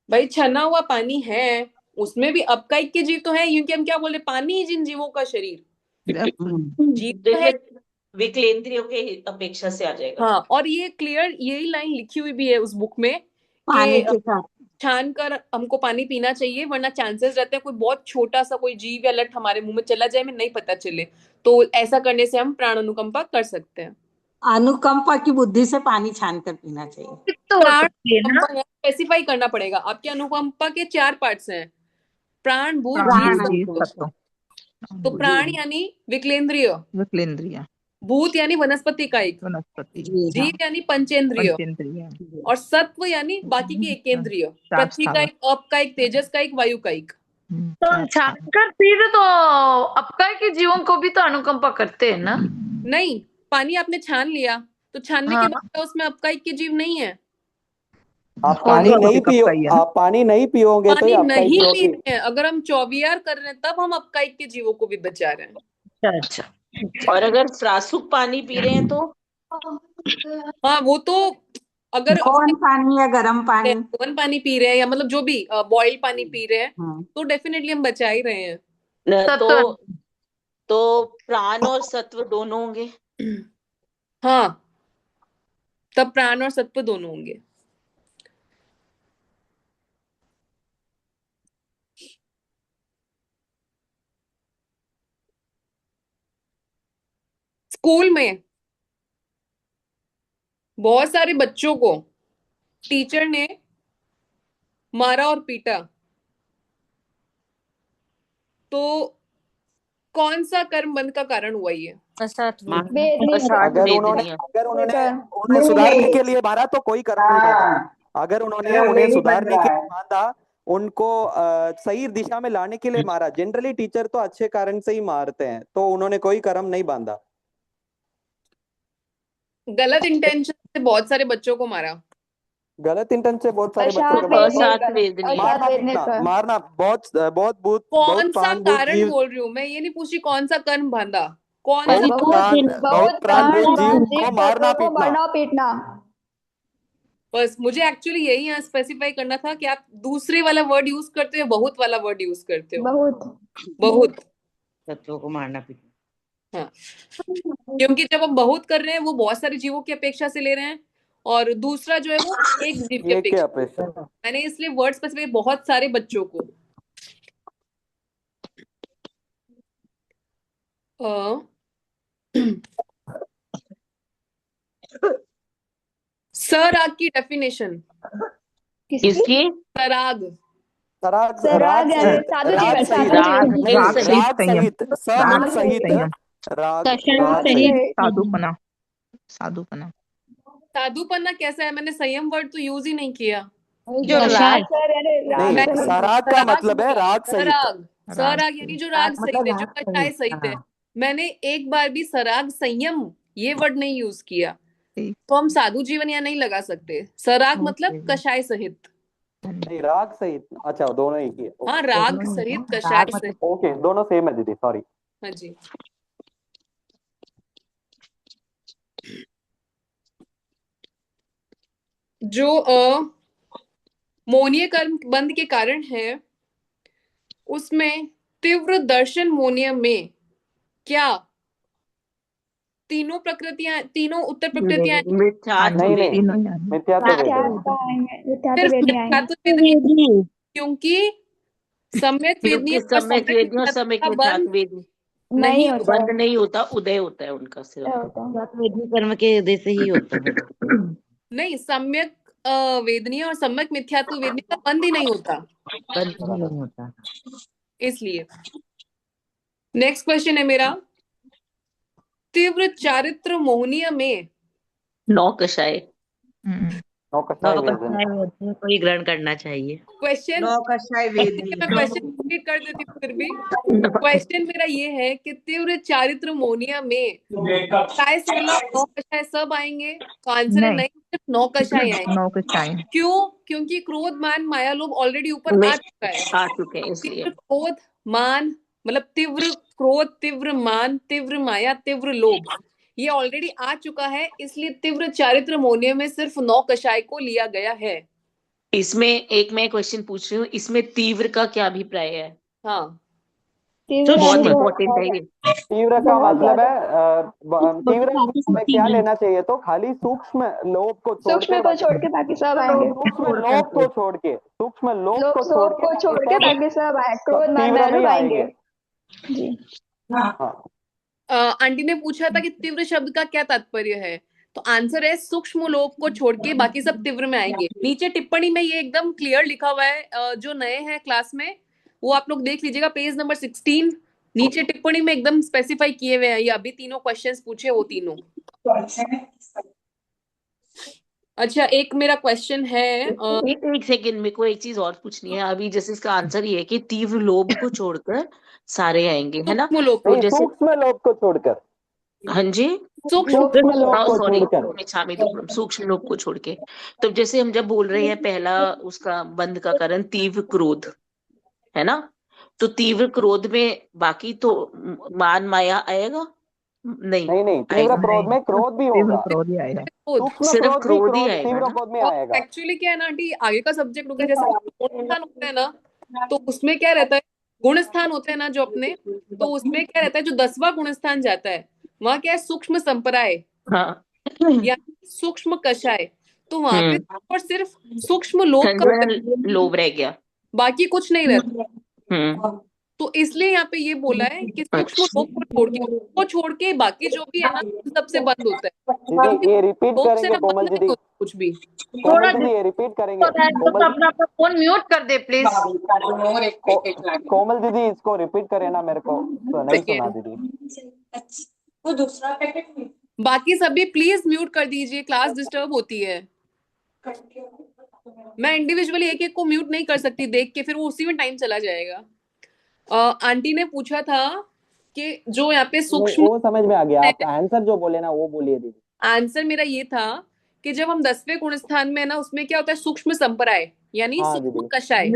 भाई छना हुआ पानी है, उसमें भी अपकाइक के जीव तो है, क्योंकि हम क्या बोल रहे, पानी ही जिन जीवों का शरीर जीव
तो
तो है।
इसमें विकलेंद्रियों के अपेक्षा से आ जाएगा।
हाँ, और ये क्लियर यही लाइन लिखी हुई भी है उस बुक में
पानी
कि
के साथ
छान कर हमको पानी पीना चाहिए, वरना चांसेस रहते हैं कोई बहुत छोटा सा कोई जीव या लट हमारे मुंह में चला जाए, में नहीं पता चले, तो ऐसा करने से हम प्राण अनुकंपा कर सकते हैं।
अनुकंपा की बुद्धि से पानी छान कर पीना चाहिए।
तो हो
प्राण
सकती है ना।
अनुकंपा स्पेसिफाई करना पड़ेगा, आपके अनुकंपा के 4 पार्ट्स हैं, प्राण, भूत, जीव,
प्राण
जी
सत्व।
सत्व
तो प्राण यानी विकलेंद्रिय,
विकलेंद्रिय
भूत यानी वनस्पति कायिक,
वनस्पति
जीव यानी पंचेंद्रिय,
पंचेंद्रिय
और सत्व यानी बाकी की एकेंद्रिय, पृथ्वी
स्थावर
कायिक, अप कायिक, तेजस कायिक, वायु कायिक।
तो हम छानकर पी रहे तो अपकाय के जीवों को भी तो अनुकंपा करते हैं ना।
नहीं, पानी आपने छान लिया तो छानने के
हाँ।
बाद उसमें अपकाइक के जीव नहीं है।
आप पानी नहीं पियो, आप पानी नहीं पियोगे तो
पानी
ये अपकाइक
नहीं
जीवों
पी
की
रहे हैं, अगर हम चौबियार कर रहे हैं तब हम अपकाइक के जीवों को भी बचा रहे हैं।
अच्छा, और अगर फ्रासुक पानी पी रहे हैं तो?
हाँ, वो तो अगर
कौन पानी या गर्म पानी,
गर्म पानी पी रहे हैं या मतलब जो भी बॉइल्ड पानी पी रहे हैं तो डेफिनेटली हम बचा ही रहे हैं।
तो प्राण और सत्व दोनों होंगे।
हाँ, तब प्राण और सत्व दोनों होंगे। स्कूल में बहुत सारे बच्चों को टीचर ने मारा और पीटा, तो कौन सा कर्म बंद का कारण हुआ ये?
अगर उन्होंने सुधारने के लिए मारा तो कोई कर्म नहीं बंधा। अगर उन्हें सुधारने के लिए बांधा, उनको सही दिशा में लाने के लिए मारा, जनरली टीचर तो अच्छे कारण से ही मारते हैं, तो उन्होंने कोई कर्म नहीं बांधा।
गलत इंटेंशन से बहुत सारे बच्चों को मारा।
गलत इंटेंशन से बहुत सारे बच्चों को मारना बहुत बहुत बहुत
कौन सा
प्राण भूत
कारण
जीव,
बोल रही हूँ मैं, ये नहीं पूछी कौन सा कर्म बांधा, कौन
बहुत प्राण भूत जीव को मारना
पीटना।
बस मुझे एक्चुअली यही यहाँ स्पेसिफाई करना था कि आप दूसरे वाला वर्ड यूज करते हो, बहुत वाला वर्ड यूज करते हो। बहुत
शत्रुओं को मारना पीटना।
हाँ, क्योंकि जब हम बहुत कर रहे हैं वो बहुत सारे जीवों की अपेक्षा से ले रहे हैं, और दूसरा जो है वो एक जीव की अपेक्षा। मैंने इसलिए वर्ड स्पेसिफाई बहुत सारे बच्चों को। सराग की डेफिनेशन
किसकी?
सराग
राग सहित
साधुपना। साधुपना
साधुपना कैसा है? मैंने संयम वर्ड तो यूज ही नहीं किया।
जो राग
सराग का मतलब है राग सहित।
सराग यानी जो राग सहित है, जो कषाय सहित है। मैंने एक बार भी सराग संयम ये वर्ड नहीं यूज किया, तो हम साधु जीवन यहाँ नहीं लगा सकते। सराग मतलब कषाय सहित।
नहीं, राग सहित। अच्छा, दोनों ही किए।
हाँ, राग सहित, कषाय सहित।
ओके, दोनों सेम है दीदी, सॉरी।
हाँ जी। जो मौनीय कर्म बंध के कारण है, उसमें तीव्र दर्शन मौनीय में क्या तीनों प्रकृतियां, तीनों उत्तर प्रकृतियां? क्योंकि सम्यक वेदनी
नहीं बंद नहीं होता, उदय होता है उनका सिर्फ।
वेदनी कर्म के उदय से ही होता है।
नहीं, सम्यक वेदनीय और सम्यक मिथ्यात्व वेदनीय का बंद ही नहीं होता,
बंद नहीं होता।
इसलिए नेक्स्ट क्वेश्चन है मेरा, तीव्र चारित्र मोहनीय में
नौ कषाय
कोई ग्रहण करना चाहिए।
क्वेश्चन
नौ कषाय वेदनी।
मैं क्वेश्चन रिपीट कर देती हूँ फिर भी। क्वेश्चन मेरा ये है कि तीव्र चारित्र मोहनीय में कषाय से मतलब नौ कषाय सब आएंगे? तो आंसर है नहीं, सिर्फ नौ कषाय आएंगे। क्यों? क्योंकि क्रोध मान माया लोभ ऑलरेडी ऊपर आ चुका है। इसलिए क्रोध मान मतलब तीव्र क्रोध, तीव्र मान, तीव्र माया, तीव्र लोभ, ये ऑलरेडी आ चुका है, इसलिए तीव्र चारित्र मोहनीय में सिर्फ नौ कषाय को लिया गया है।
इसमें एक मैं क्वेश्चन पूछ रही हूँ, इसमें तीव्र का क्या अभिप्राय है?
हाँ,
तीव्र
बहुत
यानी
इम्पोर्टेंट है ये।
तीव्र का
बहुत
मतलब
ज्यादा
है तीव्र में क्या लेना चाहिए, तो खाली सूक्ष्म लोभ को
सूक्ष्म को छोड़ के बाकी सब आएंगे।
सूक्ष्म लोभ को छोड़ के, सूक्ष्म लोभ को छोड़
लोभ को छोड़ के बाकी सब आए, क्रोध मान
तीव्र में
दानव
ही
आएंगे।
आएंगे।
जी
हाँ,
आंटी ने पूछा था कि तीव्र शब्द का क्या तात्पर्य है, तो आंसर है सूक्ष्म लोभ को छोड़ के बाकी सब तीव्र में आएंगे। नीचे टिप्पणी में ये एकदम क्लियर लिखा हुआ है, जो नए हैं क्लास में वो आप लोग देख लीजिएगा, पेज नंबर 16 नीचे टिप्पणी में एकदम स्पेसिफाई किए हुए हैं। ये अभी तीनों क्वेश्चंस पूछे वो तीनों। अच्छा, एक मेरा क्वेश्चन है,
एक सेकंड, मेरे को एक चीज और पूछनी है अभी। जैसे इसका आंसर ये है कि तीव्र लोभ को छोड़कर सारे आएंगे, है ना?
सूक्ष्म लोभ
तो जैसे
सूक्ष्म लोभ को छोड़कर,
हाँ जी,
सूक्ष्म
सॉरी, सूक्ष्म लोभ को छोड़ के। तो जैसे हम जब बोल रहे हैं पहला उसका बंध का कारण तीव्र क्रोध, है ना? तो तीव्र क्रोध में बाकी तो मान माया आएगा? नहीं
तीव्र क्रोध में क्रोध भी होगा,
क्रोध ही आएगा।
सिर्फ क्रोध ही आएगा
तीव्र
ना?
क्रोध में आएगा।
एक्चुअली क्या है ना आंटी, आगे का सब्जेक्ट होगा, जैसे गुण स्थान होता है ना, तो उसमें क्या रहता है, गुण स्थान होते हैं ना जो अपने, तो उसमें क्या रहता है, जो 10वां गुण स्थान जाता है वहां क्या है, सूक्ष्म संपराय या सूक्ष्म कषाय। तो वहां पे और सिर्फ सूक्ष्म लोभ का
लोभ रह गया,
बाकी कुछ नहीं रहता। तो इसलिए यहाँ पे ये बोला है कि सूक्ष्म लोभ को छोड़ के बाकी जो भी है ना सबसे बंद होता है।
दीदी ये रिपीट करेंगे कोमल दीदी,
कुछ भी
थोड़ा
ये रिपीट करेंगे।
तो अपना फोन म्यूट कर दे प्लीज।
कोमल दीदी इसको रिपीट करे ना, मेरे को तो नहीं सुना दीदी।
वो दूसरा पैकेट
बाकी सभी प्लीज म्यूट कर दीजिए, क्लास डिस्टर्ब होती है। मैं इंडिविजुअली एक एक को म्यूट नहीं कर सकती देख के, फिर वो उसी में टाइम चला जाएगा। आंटी ने पूछा था कि जो यहाँ पे सूक्ष्म,
वो समझ में आ गया, आप आंसर जो बोले ना वो बोलिए दीदी।
आंसर मेरा ये था कि जब हम 10वें गुण स्थान में ना, उसमें क्या होता है, सूक्ष्म संपराय यानी सूक्ष्म कषाय।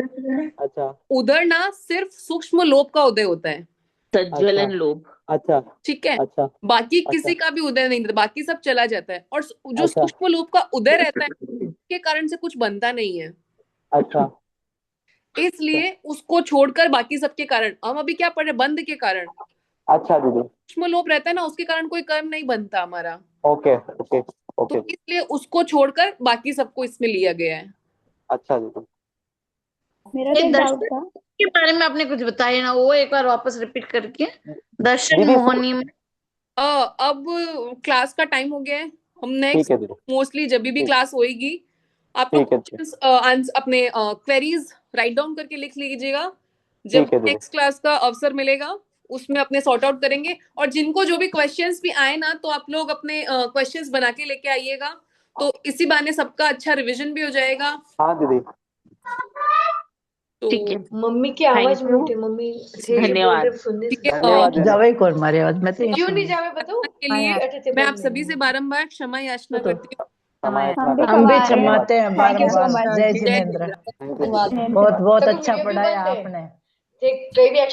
अच्छा,
उधर ना सिर्फ सूक्ष्म लोभ का उदय होता है,
तज्ज्वलन लोभ।
अच्छा,
ठीक है।
अच्छा,
बाकी किसी का भी उदय नहीं रहता, बाकी सब चला जाता है। और जो सूक्ष्म लोभ का उदय रहता है उसके कारण से कुछ बनता नहीं है।
अच्छा,
इसलिए उसको छोड़कर बाकी सबके कारण, हम अभी क्या पढ़ रहे, बंध के कारण।
अच्छा दीदी,
सूक्ष्म लोभ रहता है ना, उसके कारण कोई कर्म नहीं बनता हमारा।
ओके ओके ओके,
तो इसलिए उसको छोड़कर बाकी सबको इसमें लिया गया है।
अच्छा दीदी।
मेरा तो एक डाउट था
के बारे में आपने कुछ बताया ना, वो एक बार वापस रिपीट करके। दर्शन मोहनी में
अब क्लास का टाइम हो गया है, हम नेक्स्ट मोस्टली जब भी क्लास होएगी आप लोग अपने क्वेरीज राइट डाउन करके लिख लीजिएगा। जब नेक्स्ट क्लास का अवसर मिलेगा उसमें अपने सॉर्ट आउट करेंगे। और जिनको जो भी क्वेश्चंस भी आए ना, तो आप लोग अपने क्वेश्चंस बना के लेके आइएगा, तो इसी बहाने सबका अच्छा रिवीजन भी हो जाएगा।
हाँ दीदी,
ठीक है।
मम्मी की आवाज म्यूट है, मम्मी
धन्यवाद।
जावे कौन मारे आवाज में
क्यों नहीं जावे बताओ
के लिए मैं आप सभी से बारंबार क्षमा याचना करती हूँ।
हम भी क्षमाते हैं बारंबार। जय जिनेंद्र, बहुत बहुत अच्छा पढ़ाया आपने।